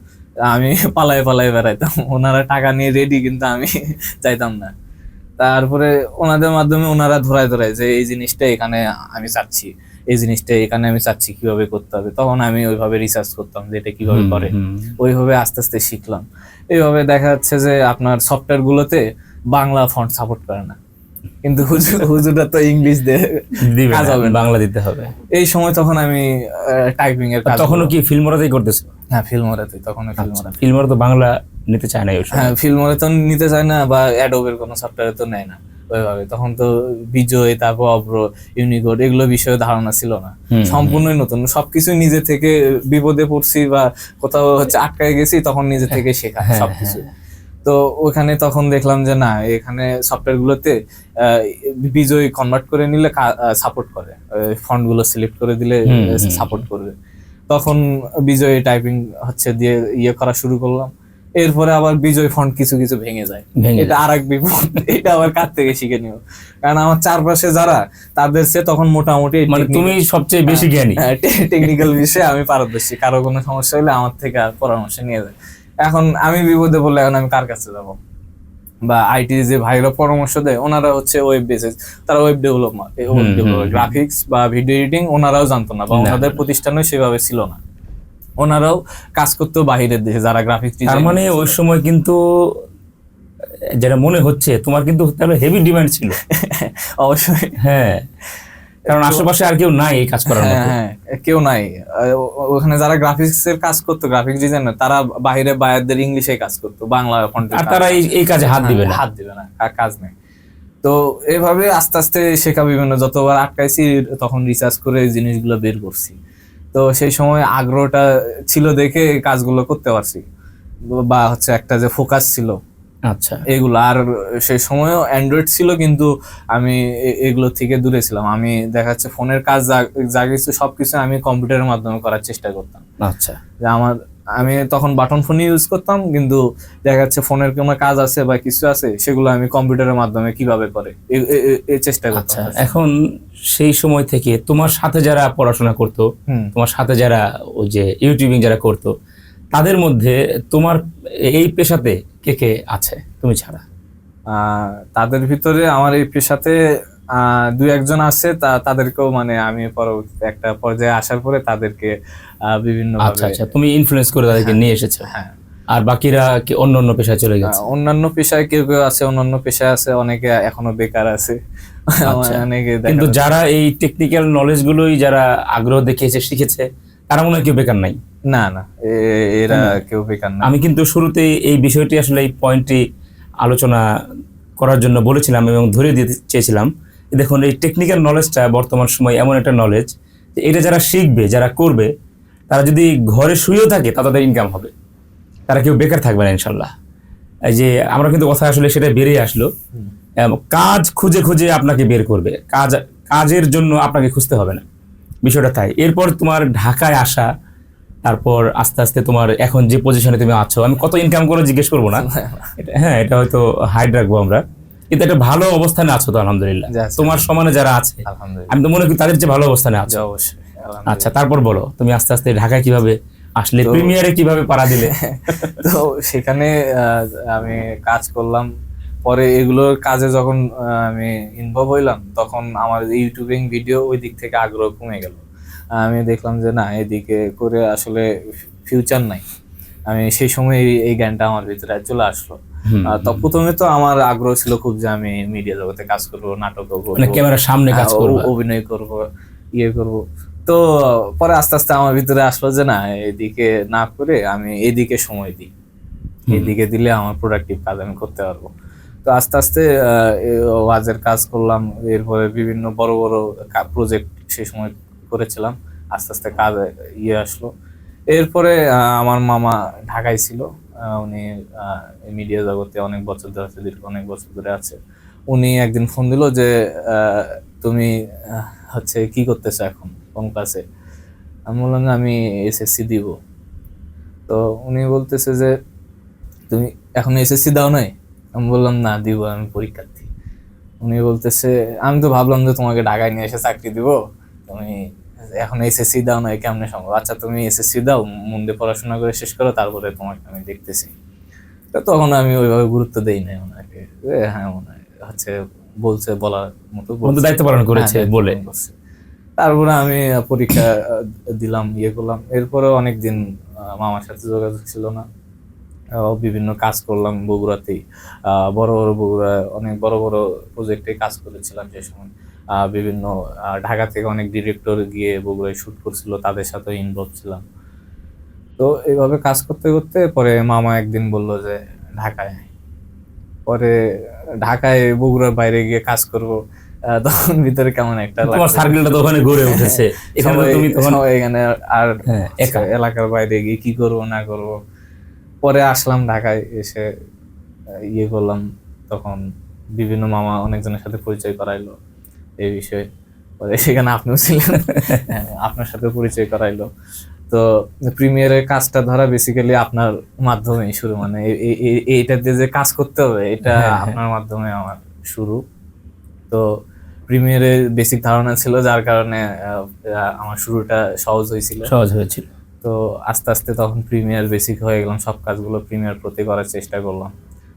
আমি পালায় পালায় বেড়াইতাম, ওনারা টাকা নিয়ে রেডি কিন্তু আমি চাইতাম না। তারপরে ওনাদের মাধ্যমে ওনারা ধরায় যে এই জিনিসটা এখানে আমি চাচ্ছি, এই জিনিসটা এখানে আমি চাচ্ছি, কিভাবে করতে হবে। তখন আমি ওইভাবে রিসার্চ করতাম যে এটা কিভাবে করে, ওইভাবে আস্তে আস্তে শিখলাম। এইভাবে দেখা যাচ্ছে যে আপনার সফটওয়্যার গুলোতে বাংলা ফন্ট সাপোর্ট করে না, কিন্তু হুজুরটা তো ইংলিশ দিয়ে কাজ হবে, বাংলা দিতে হবে। এই সময় তখন আমি টাইপিং এর কাজ, তখনও কি ফিল্মোরাতেই করতেছো? হ্যাঁ ফিল্মোরাতে, তখন ফিল্মোরা তো বাংলা নিতে চায় না। হ্যাঁ ফিল্মোরা তো নিতে চায় না, বা অ্যাডোবের কোনো সফটওয়্যার তো নেয় না ওইভাবে। তখন তো বিজয়, তারপর অব্র, ইউনিকোড এগুলো বিষয়ে ধারণা ছিল না, সম্পূর্ণই নতুন। সবকিছু নিজে থেকে বিপদে পড়ছি বা কোথাও হচ্ছে আটকায় গেছি, তখন নিজে থেকে শেখা সবকিছু। তো ওখানে তখন দেখলাম যে না, এখানে সফটওয়্যার গুলোতে বিজয় কনভার্ট করে নিলে সাপোর্ট করে, ফন্ট গুলো সিলেক্ট করে দিলে সাপোর্ট করবে। তখন বিজয় টাইপিং হচ্ছে দিয়ে ইয়ে করা শুরু করলাম। এরপরে আবার বিজয় ফন্ট কিছু কিছু ভেঙে যায়, এটা আরেক বিপদ। এটা আবার কার থেকে শিখে নিও, কারণ আমার চারপাশে যারা তাদের সে তখন মোটামুটি, মানে তুমি সবচেয়ে বেশি জ্ঞানী, টেকনিক্যাল বিষয়ে আমি পারদর্শী। কারো কোনো সমস্যা হলে আমার থেকে আর পরামর্শ নিয়ে যায়। এখন আমি বিপদে পড়লে এখন আমি কার কাছে যাব? বা আইটি যে ভাইরা পরামর্শ দেয়, ওনারা হচ্ছে ওয়েব বেসিস, তারা ওয়েব ডেভেলপমেন্ট, গ্রাফিক্স বা ভিডিও এডিটিং ওনারাও জানতো না, বা ওনাদের প্রতিষ্ঠানও সেভাবে ছিল না। ওনারাও কাজ করতো বাহিরের দেশে, যারা গ্রাফিক্স ডিজাইন। তার মানে ওই সময় কিন্তু যেটা মনে হচ্ছে তোমার কিন্তু তাহলে হেভি ডিমান্ড ছিল। অবশ্যই, হ্যাঁ, কারণ আশেপাশে আর কেউ নাই এই কাজ করার মতো। হ্যাঁ কেউ নাই। ওখানে যারা গ্রাফিক্স এর কাজ করতো, গ্রাফিক্স ডিজাইনার, তারা বাইরে বায়ারদের ইংলিশে কাজ করতো, বাংলা ফন্টে, আর তারা এই কাজে হাত দিবে না, কাজ নেই। তো এইভাবে আস্তে আস্তে শেখা, বিভিন্ন যতবার আটকাইছি তখন রিসার্চ করে এই জিনিসগুলো বের করছি। তো সেই সময় আগ্রহটা ছিল দেখে কাজগুলো করতে পারছি, বা হচ্ছে একটা যে ফোকাস ছিল আচ্ছা, এগুলো। আর সেই সময়ও অ্যান্ড্রয়েড ছিল, কিন্তু আমি এগুলো থেকে দূরে ছিলাম। আমি দেখা যাচ্ছে ফোনের কাজ যা কিছু সবকিছু আমি কম্পিউটারের মাধ্যমে করার চেষ্টা করতাম। আচ্ছা, যে আমি তখন বাটন ফোন ইউজ করতাম, কিন্তু দেখা যাচ্ছে ফোনের কোনো কাজ আছে বা কিছু আছে সেগুলো আমি কম্পিউটারের মাধ্যমে কিভাবে করে এই চেষ্টা করতাম। আচ্ছা। এখন সেই সময় থেকে তোমার সাথে যারা পড়াশোনা করতো, তোমার সাথে যারা ওই যে ইউটিউবিং যারা করতো, তাদের মধ্যে তোমার এই পেশাতে কে কে আছে তুমি ছাড়া? তাদের ভিতরে আমার এই পেশাতে দুই একজন আছে, তাদেরকেও মানে আমি পরবর্তীতে একটা পর্যায়ে আসার পরে তাদেরকে বিভিন্ন আচ্ছা আচ্ছা, তুমি ইনফ্লুয়েন্স করে তাদেরকে নিয়ে এসেছো। হ্যাঁ। আর বাকিরা কি অন্য অন্য পেশায় চলে গেছে? অন্যান্য পেশায় কেউ কেউ আছে, অন্যান্য পেশায় আছে, অনেকে এখনো বেকার আছে। আচ্ছা। অনেকে কিন্তু যারা এই টেকনিক্যাল নলেজ গুলোই যারা আগ্রহ দেখিয়েছে, শিখেছে, তারা মনে হয় কেউ বেকার নাই। না না, এরা কেউ বেকার না। আমি কিন্তু শুরুতে এই বিষয়টি আসলে এই পয়েন্টটি আলোচনা করার জন্য বলেছিলাম এবং ধরে দিতে চেয়েছিলাম। দেখুন, এই টেকনিক্যাল নলেজটা বর্তমান সময় এমন একটা নলেজ যে এটা যারা শিখবে, যারা করবে, তারা যদি ঘরে শুয়েও থাকে তাদের ইনকাম হবে, তারা কেউ বেকার থাকবে না ইনশাল্লাহ। এই যে আমরা কিন্তু কথা আসলে সেটা বেরিয়ে আসলো, কাজ খুঁজে খুঁজে আপনাকে বের করবে, কাজের জন্য আপনাকে খুঁজতে হবে না, বিষয়টা তাই। এরপর তোমার ঢাকায় আসা, তারপর আস্তে আস্তে তোমার এখন যে পজিশনে তুমি আছো, আমি কত ইনকাম করে জিজ্ঞেস করবো না, হ্যাঁ এটা হয়তো হাইড রাখবো আমরা, কিন্তু একটা ভালো অবস্থানে আছো তো আলহামদুলিল্লাহ। তোমার সমানে যারা আছে আমি তো মনে করি তাদের যে ভালো অবস্থানে আছো। অবশ্যই। আচ্ছা, তারপর বলো তুমি আস্তে আস্তে ঢাকায় কিভাবে আসলে, প্রিমিয়ারে কিভাবে পাড়া দিলে? তো সেখানে আমি কাজ করলাম, পরে এগুলোর কাজে যখন আমি ইনভলভ হইলাম, তখন আমার ইউটিউবিং ভিডিও ওই দিক থেকে আগ্রহ কমে গেল। আমি দেখলাম যে না, এদিকে করে আসলে ফিউচার নাই। আমি সেই সময় এই জ্ঞানটা আমার ভিতরে চলে আসলো। তো প্রথমে তো আমার আগ্রহ ছিল খুব যে আমি মিডিয়া জগতে কাজ করবো, নাটক করবো, ক্যামেরার সামনে কাজ করবো, অভিনয় করব, করব। তো পরে আস্তে আস্তে আমার ভিতরে আসলো যে না, এদিকে না করে আমি এদিকে সময় দিই, এদিকে দিলে আমার প্রোডাক্টিভ কাজ আমি করতে পারবো। তো আস্তে আস্তে ওয়াজের কাজ করলাম, এরপরে বিভিন্ন বড় বড় প্রজেক্ট সেই সময় করেছিলাম। আস্তে আস্তে কাজ আসলো। এরপরে আমার মামা ঢাকায় ছিল, উনি মিডিয়া জগতে অনেক বছর ধরে আছে, দীর্ঘ অনেক বছর ধরে আছে। উনি একদিন ফোন দিল যে তুমি হচ্ছে কি করতেছো এখন, কোন ক্লাসে? আমি বললাম যে আমি এসএসসি দিব। তো উনি বলতেছে যে তুমি এখন এসএসসি দাও নাই? আমি বললাম না, দিব, আমি পরীক্ষার্থী। উনি বলতেছে আমি তো ভাবলাম যে তোমাকে ঢাকায় নিয়ে এসে চাকরি দিব, তুমি এখন এসএসসি দাও না, কেমনে সম্ভব? আচ্ছা তুমি এসএসসি দাও, মন দিয়ে পড়াশোনা করে শেষ করো, তারপরে তোমাকে আমি দেখতেছি। তো তখন আমি ওইভাবে গুরুত্ব দেই নাই ওনাকে, হ্যাঁ মনে হচ্ছে বলছে, বলার মতো দায়িত্ব পালন করেছে বলে। তারপরে আমি পরীক্ষা দিলাম, করলাম। এরপরে অনেকদিন মামার সাথে যোগাযোগ ছিল না, বিভিন্ন কাজ করলাম বগুড়াতেই, বড় বড় বগুড়া অনেক বড় বড় প্রজেক্টে কাজ করেছিলাম সে সময়। বিভিন্ন ঢাকা থেকে অনেক ডিরেক্টর গিয়ে বগুড়ায় শুট করছিল, তাদের সাথে ইনভলভ ছিলাম। তো এইভাবে কাজ করতে করতে পরে মামা একদিন বলল যে ঢাকায়, পরে ঢাকায় বগুড়ার বাইরে গিয়ে কাজ করব, তখন ভিতরে কেমন একটা তোমার সার্কেলটা তো ওখানে গড়ে উঠেছে, এখানে তুমি তখন এখানে আর এলাকার বাইরে গিয়ে কি করব না করব। পরে আসলাম ঢাকায়, এসে করলাম। তখন বিভিন্ন মামা অনেকজনের সাথে পরিচয় করাইলো এই বিষয়ে, পরে সেখানে আপনিও ছিলেন, আপনার সাথে পরিচয় করাইলো। তো প্রিমিয়ারের কাজটা ধরা বেসিক্যালি আপনার মাধ্যমেই শুরু, মানে এইটা দিয়ে যে কাজ করতে হবে এটা আপনার মাধ্যমে আমার শুরু। তো প্রিমিয়ারের বেসিক ধারণা ছিল, যার কারণে আমার শুরুটা সহজ হয়েছিল। তো আস্তে আস্তে তখন প্রিমিয়ার বেসিক হয়ে গেলাম, সব কাজগুলো প্রিমিয়ার প্রোতে করার চেষ্টা করলাম।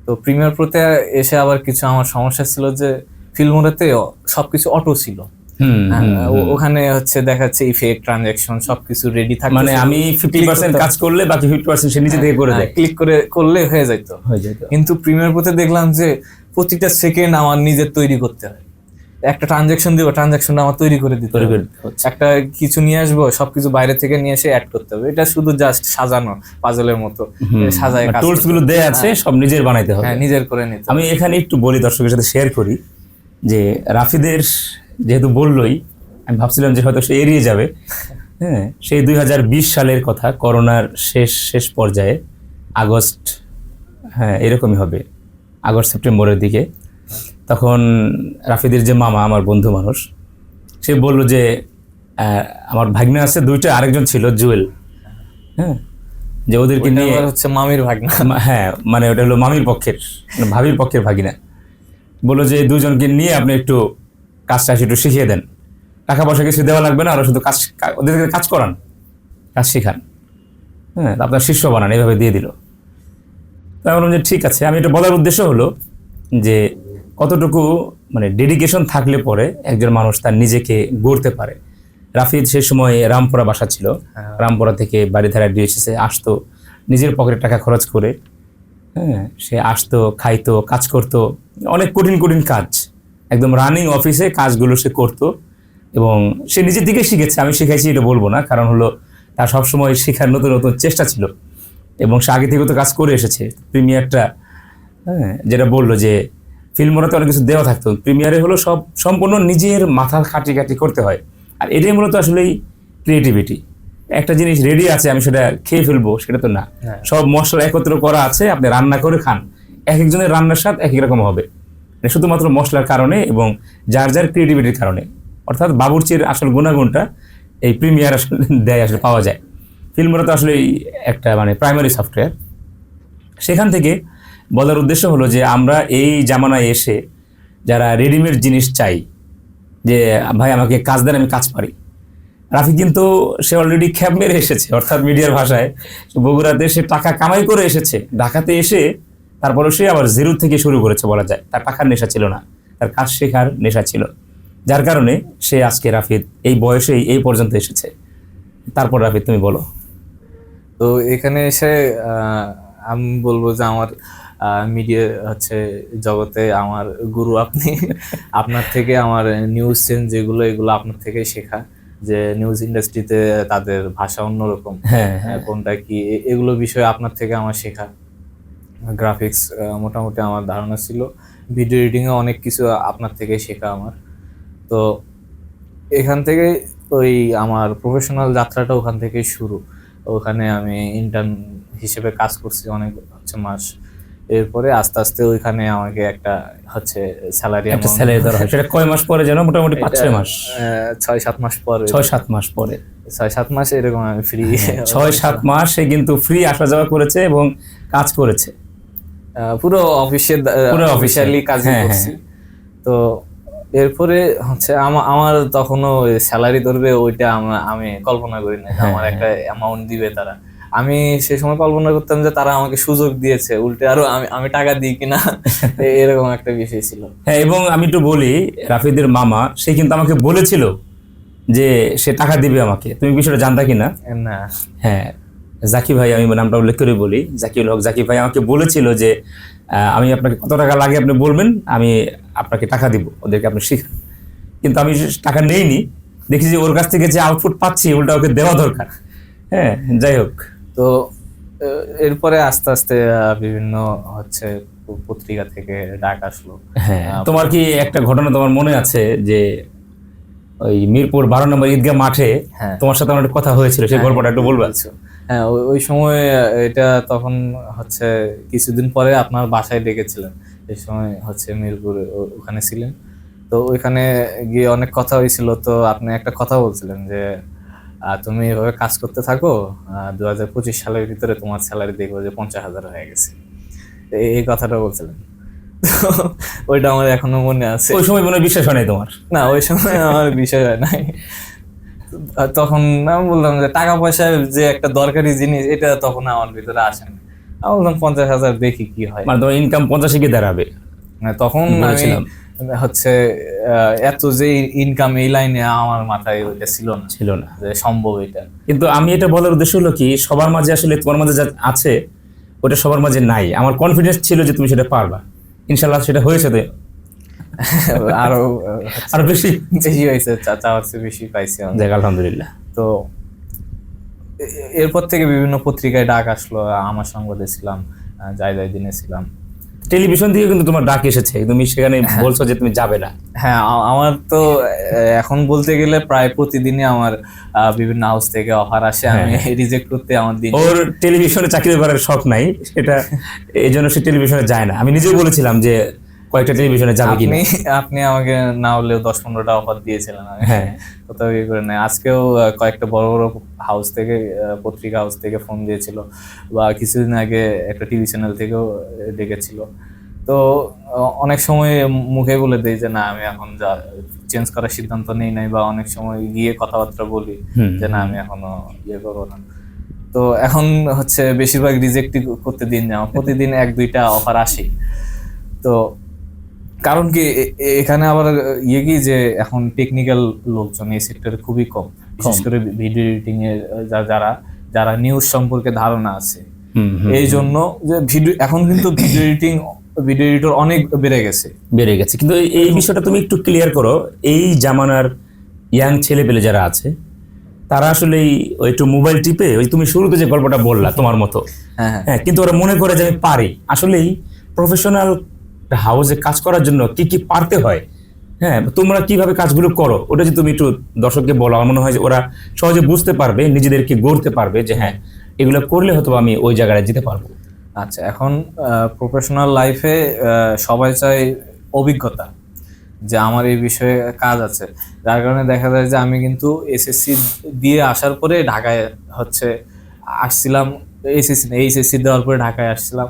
তো প্রিমিয়ার প্রোতে এসে আবার কিছু আমার সমস্যা ছিল যে ফিল্মোরাতে সবকিছু অটো ছিল, ওখানে হচ্ছে দেখাচ্ছে ইফেক্ট, ট্রানজাকশন সবকিছু রেডি থাকে, মানে আমি 50% কাজ করলে বাকি 50% সে নিজে থেকে করে দেয়, ক্লিক করে করলে হয়ে যেত। কিন্তু প্রিমিয়ার প্রোতে দেখলাম যে প্রতিটা সেকেন্ড আমার নিজের তৈরি করতে হয়। একটা ট্রানজাকশন দিব, ট্রানজাকশনটা আমার তৈরি করে দিতে হবে, একটা কিছু নিয়ে আসবো, সবকিছু বাইরে থেকে নিয়ে এসে অ্যাড করতে হবে। এটা শুধু জাস্ট সাজানো পাজলের মতো, সাজায় কাজ, টুলস গুলো দেয়া আছে, সব নিজের বানাইতে হবে, নিজের করে নিতে। আমি এখানে একটু বলি, দর্শকের সাথে শেয়ার করি যে রাফিদের যেহেতু বললোই, আমি ভাবছিলাম যে হয়তো সে এড়িয়ে যাবে। হ্যাঁ, সেই 2020 সালের কথা, করোনার শেষ পর্যায়ে, আগস্ট, হ্যাঁ এরকমই হবে, আগস্ট সেপ্টেম্বরের দিকে। তখন রাফিদের যে মামা, আমার বন্ধু মানুষ, সে বলল যে আমার ভাগ্নে আছে দুইটা, আরেকজন ছিল জুয়েল, হ্যাঁ, যে ওদেরকে নিয়ে হচ্ছে মামির ভাগনা, হ্যাঁ মানে ওটা হলো মামির পক্ষের, ভাবির পক্ষের ভাগিনা। বললো যে দুজনকে নিয়ে আপনি একটু কাজটা একটু শিখিয়ে দেন, টাকা পয়সা কিছু দেওয়া লাগবে না, ওরা শুধু ওদেরকে কাজ করান, কাজ শেখান, হ্যাঁ, আপনার শিষ্য বানান, এইভাবে দিয়ে দিল। তাই বললাম যে ঠিক আছে। আমি এটা বলার উদ্দেশ্য হলো যে কতটুকু মানে ডেডিকেশন থাকলে পরে একজন মানুষ তার নিজেকে গড়তে পারে। রাফিদ সেই সময় রামপুরা বাসা ছিল, রামপুরা থেকে বাড়িধারা ডিএসএসে আসতো নিজের পকেটে টাকা খরচ করে, হ্যাঁ, সে আসতো, খাইতো, কাজ করতো, অনেক কঠিন কঠিন কাজ, একদম রানিং অফিসে কাজগুলো সে করতো এবং সে নিজের দিকে শিখেছে। আমি শিখাইছি এটা বলবো না, কারণ হলো তার সবসময় শেখার নতুন নতুন চেষ্টা ছিল এবং সে আগে থেকে তো কাজ করে এসেছে। প্রিমিয়ারটা, হ্যাঁ, যেটা বললো যে ফিল্মরাতে অনেক কিছু দেওয়া থাকতো, প্রিমিয়ারে হলো সব সম্পূর্ণ নিজের মাথা খাটি খাটি করতে হয়। আর এটাই মূলত আসলেই ক্রিয়েটিভিটি। একটা জিনিস রেডি আছে, আমি সেটা খেয়ে ফেলবো, সেটা তো না। সব মশলা একত্র করা আছে, আপনি রান্না করে খান, এক একজনের রান্নার স্বাদ এক এক রকম হবে, শুধুমাত্র মশলার কারণে এবং যার যার ক্রিয়েটিভিটির কারণে। অর্থাৎ বাবুর্চির আসল গুণাগুণটা এই প্রিমিয়ার আসলে দেয়, আসলে পাওয়া যায়। ফিল্মরা তো আসলে একটা মানে প্রাইমারি সফটওয়্যার। সেখান থেকে বলার উদ্দেশ্য হলো যে আমরা এই জামানায় এসে যারা রেডিমেড জিনিস চাই, যে ভাই আমাকে কাজ দেন, আমি কাজ পারি। রাফি কিন্তু সে অলরেডি খ্যাপ মেরে এসেছে, অর্থাৎ মিডিয়ার ভাষায় বগুড়াতে সে টাকা কামাই করে এসেছে। ঢাকাতে এসে তারপরে সে আবার জিরো থেকে শুরু করেছে বলা যায়। তার টাকার নেশা ছিল না, তার কাজ শেখার নেশা ছিল, যার কারণে সে আজকে রাফিদ এই বয়সেই এই পর্যন্ত এসেছে। তারপর রাফিদ তুমি বলো। তো এখানে এসে আমি বলবো যে আমার মিডিয়া হচ্ছে জগতে আমার গুরু আপনি। আপনার থেকে আমার নিউজ সেন্স যেগুলো, এগুলো আপনার থেকে শেখা, যে নিউজ ইন্ডাস্ট্রিতে তাদের ভাষা অন্যরকম, কোনটা কি, এগুলো বিষয়ে আপনার থেকে আমার শেখা। গ্রাফিক্স মোটামুটি আমার ধারণা ছিল, ভিডিও এডিটিংয়ে অনেক কিছু আপনার থেকে শেখা আমার। তো এখান থেকে ওই আমার প্রফেশনাল যাত্রাটা ওখান থেকেই শুরু। ওখানে আমি ইন্টার্ন হিসেবে কাজ করছি অনেক মাস। এরপরে আস্তে আস্তে ওইখানে আমাকে একটা স্যালারি ধরা হয়। সেটা কয় মাস পরে যেন? মোটামুটি 5-6 মাস, 6-7 মাস পরে, 6-7 মাস পরে, 6-7 মাস এরকম আমি ফ্রি। 6-7 মাস সে কিন্তু ফ্রি আসা যাওয়া করেছে এবং কাজ করেছে, পুরো অফিসিয়ালি কাজ করছি। তো এরপরে আমার তখনও স্যালারি ধরবে ওইটা আমি কল্পনা করি না, আমার একটা অ্যামাউন্ট দিবে তারা। আমি সে সময় কল্পনা করতাম যে তারা আমাকে সুযোগ দিয়েছে, উল্টে আরো আমি টাকা দিই কিনা, এরকম একটা বিষয় ছিল। হ্যাঁ, এবং আমি একটু বলি, রাফিদের মামা সে কিন্তু আমাকে বলেছিল যে সে টাকা দিবে আমাকে। তুমি বিষয়টা জানতা কিনা? না। হ্যাঁ, জাকি ভাই, আমি নামটা উল্লেখ করে বলি, জাকিউল হক জাকি ভাই আমাকে বলেছিল যে আমি আপনাকে কত টাকা লাগে আপনি বলবেন, আমি আপনাকে টাকা দিব, ওদেরকে আপনি শিখান। কিন্তু আমি টাকা নেইনি, দেখি যে ওর কাছ থেকে যে আউটপুট পাচ্ছি ওটা ওকে দেওয়া দরকার। হ্যাঁ, যাই হোক। তো এরপরে আস্তে আস্তে বিভিন্ন পত্রিকা থেকে ডাক আসলো। হ্যাঁ, তোমার কি একটা ঘটনা তোমার মনে আছে যে ওই মিরপুর 12 নম্বর ঈদগাহ মাঠে তোমার সাথে আমার কথা হয়েছিল, সেই গল্পটা একটু বলবে? হ্যাঁ, ওই সময় এটা তখন কিছুদিন পরে আপনার বাসায় ডেকেছিলেন, এই সময় মিরপুরে ওখানে ছিলেন। তো ওইখানে গিয়ে অনেক কথা হয়েছিল। তো আপনি একটা কথা বলছিলেন যে তুমি এভাবে কাজ করতে থাকো, 2025 সালের ভিতরে তোমার স্যালারি দেখবো যে 50,000 হয়ে গেছে, এই কথাটা বলছিলেন। ওইটা আমার এখনো মনে আছে। ওই সময় মনে বিশ্বাস হয় নাই তোমার? না, ওই সময় আমার বিষয় হয় নাই। তখন আমি বললাম যে টাকা পয়সা যে একটা দরকারি জিনিস, এটা তখন আমার ভিতরে আসেনি। আমি বললাম 50,000 দেখি কি হয়, মানে তোমার ইনকাম 50 কি দাঁড়াবে। তখন আমি এত যে ইনকাম এই লাইনে আমার মাথায় ওইটা ছিল না যে সম্ভব এটা। কিন্তু আমি এটা বলার উদ্দেশ্য হলো কি, সবার মাঝে আসলে তোমার মাঝে যা আছে ওটা সবার মাঝে নাই। আমার কনফিডেন্স ছিল যে তুমি সেটা পারবা, ইনশাল্লাহ সেটা হয়েছে। তো আরো বেশি হয়েছে, চাওয়ার চেয়ে বেশি পাইছি, আলহামদুলিল্লাহ। তো এরপর থেকে বিভিন্ন পত্রিকায় ডাক আসলো, আমার সংবাদে ছিলাম, দিনে ছিলাম। টেলিভিশন থেকে কিন্তু তোমার ডাক এসেছে, তুমি সেখানে বলছো যে তুমি যাবে না। হ্যাঁ, আমার তো এখন বলতে গেলে প্রায় প্রতিদিনই আমার বিভিন্ন হাউস থেকে অফার আসে, আমি রিজেক্ট করতে আমার দিন। ওর টেলিভিশনে চাকরি করার শখ নাই, সেটা এই জন্য সে টেলিভিশনে যায় না। আমি নিজেও বলেছিলাম যে কয়েকটা টেলিভিশনে যাবে কিনা। আপনি আমাকে না হলেও 10-15টা অফার দিয়েছিলেন, আমি কোথাও ইয়ে করে নাই। আজকেও কয়েকটা বড় বড় হাউস থেকে, পত্রিকা হাউস থেকে ফোন দিয়েছিল, বা কিছুদিন আগে একটা টিভি চ্যানেল থেকেও ডেকেছিল। তো অনেক সময় মুখে বলে দেই যে না, আমি এখন চেঞ্জ করার সিদ্ধান্ত নেই নাই, বা অনেক সময় গিয়ে কথাবার্তা বলি যে না, আমি এখনো ইয়ে করবো না। তো এখন হচ্ছে বেশিরভাগ রিজেক্ট করতে দিন যাও, প্রতিদিন 1-2টা অফার আসে। তো কারণ কি এখানে আবার ইয়ে কি যে এখন টেকনিক্যাল লোকজন এই সেক্টরে খুবই কম, বিশেষ করে ভিডিও এডিটিং এর যারা নিউজ সম্পর্কে ধারণা আছে। এই জন্য যে এখন কিন্তু ভিডিও এডিটর অনেক বেড়ে গেছে। কিন্তু এই বিষয়টা তুমি একটু ক্লিয়ার করো। এই জামানার ইয়াং ছেলেপেলে যারা আছে তারা আসলে ওই একটু মোবাইল টিপে, ওই তুমি শুরুতে যে গল্পটা বললা তোমার মতো, হ্যাঁ, কিন্তু ওরা মনে করে যে আমি পারি। আসলেই প্রফেশনাল হাউসে কাজ করার জন্য কি কি পারতে হয়, হ্যাঁ, তোমরা কিভাবে কাজগুলো করো, ওটা যদি তুমি একটু দর্শককে বলো, আমার মনে হয় যে ওরা সহজে বুঝতে পারবে, নিজেদেরকে গড়তে পারবে যে হ্যাঁ, এগুলো করলে হয়তো আমি ওই জায়গায় যেতে পারবো। আচ্ছা, এখন প্রফেশনাল লাইফে সবাই চায় অভিজ্ঞতা, যে আমার এই বিষয়ে কাজ আছে। যার কারণে দেখা যায় যে আমি কিন্তু এসএসসি দিয়ে আসার পরে ঢাকায় আসছিলাম, এইচএসসি দেওয়ার পরে ঢাকায় আসছিলাম,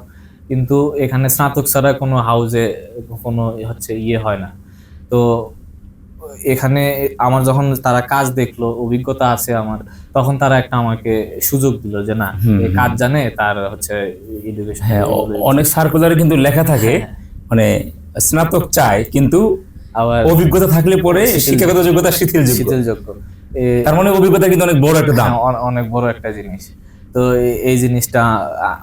কিন্তু এখানে স্নাতক ছাড়া কোনো হাউজে কোনো ইয়ে হয় না। তো এখানে আমার যখন তারা কাজ দেখলো, অভিজ্ঞতা আছে আমার, তখন তারা একটা আমাকে সুযোগ দিল যে না, এই কাজ জানে, তার এডুকেশন। হ্যাঁ, অনেক সার্কুলারে কিন্তু লেখা থাকে মানে স্নাতক চায়, কিন্তু আবার অভিজ্ঞতা থাকলে পরে শিক্ষাগত যোগ্যতা শিথিলযোগ্য। তার মানে অভিজ্ঞতা কিন্তু অনেক বড় একটা দাম, অনেক বড় একটা জিনিস। তো এই জিনিসটা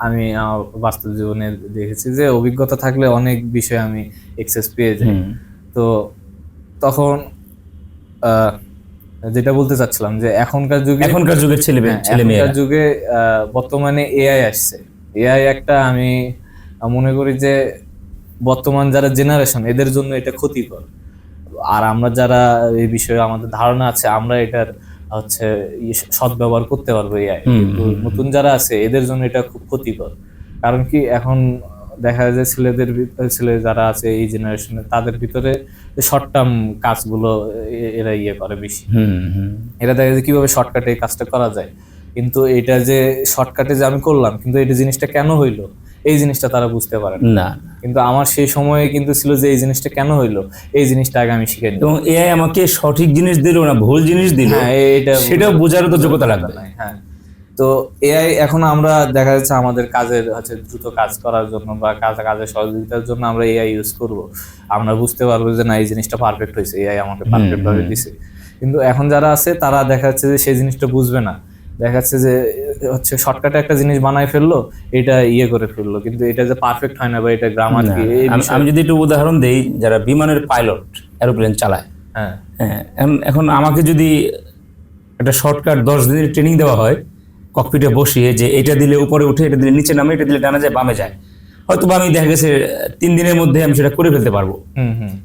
আমি আমার বাস্তব জীবনে দেখেছি যে অভিজ্ঞতা থাকলে অনেক বিষয়ে আমি এক্সেস পেয়ে যাই। তো তখন যেটা বলতে চাচ্ছিলাম যে এখনকার যুগের ছেলেমেয়েরা যুগে বর্তমানে এআই আসছে। এআই একটা, আমি মনে করি যে বর্তমান যারা জেনারেশন, এদের জন্য এটা ক্ষতিকর। আর আমরা যারা এই বিষয়ে আমাদের ধারণা আছে, আমরা এটার সদ্ব্যবহার করতে পারবো এআই। কিন্তু নতুন যারা আছে এদের জন্য এটা খুব ক্ষতিকর। কারণ কি এখন দেখা যায় যে ছেলে যারা আছে এই জেনারেশনে, তাদের ভিতরে শর্ট টার্ম কাজগুলো এরা ইয়ে করে বেশি। এরা দেখা যায় কিভাবে শর্টকাটে এই কাজটা করা যায়, কিন্তু এটা যে শর্টকাটে যে আমি করলাম, কিন্তু এই জিনিসটা কেন হইলো, এই জিনিসটা তারা বুঝতে পারে না। কিন্তু আমার সেই সময়ে কিন্তু ছিল যে এই জিনিসটা কেন হইলো, এই জিনিসটা আগে আমি শিখে নিই। এবং এআই আমাকে সঠিক জিনিস দিল না ভুল জিনিস দিল, সেটা বোঝারও তো যোগ্যতা লাগবে। হ্যাঁ, তো এআই এখন আমরা দেখা যাচ্ছে আমাদের কাজের দ্রুত কাজ করার জন্য বা কাজের সহযোগিতার জন্য আমরা এআই ইউজ করব। আমরা বুঝতে পারবো যে না, এই জিনিসটা পারফেক্ট হয়েছে, এআই আমাকে পারফেক্ট ভাবে দিছে। কিন্তু এখন যারা আছে তারা দেখা যাচ্ছে যে সেই জিনিসটা বুঝবে না, দেখা যাচ্ছে যে শর্টকাটে একটা জিনিস বানাই ফেললো, এটা ইয়ে করে ফেললো, কিন্তু এটা যে পারফেক্ট হয় না, বা এটা গ্রামার কি। আমি যদি একটু উদাহরণ দেই, যারা বিমানের পাইলট, এরোপ্লেন চালায়, হ্যাঁ, এখন আমাকে যদি একটা শর্টকাট 10 দিনের ট্রেনিং দেওয়া হয় ককপিটে বসিয়ে, যে এটা দিলে উপরে উঠে, এটা দিলে নিচে নামে, এটা দিলে ডানা যায় বামে যায়, হয়তো আমি দেখা গেছে 3 দিনের মধ্যে আমি সেটা করে ফেলতে পারবো।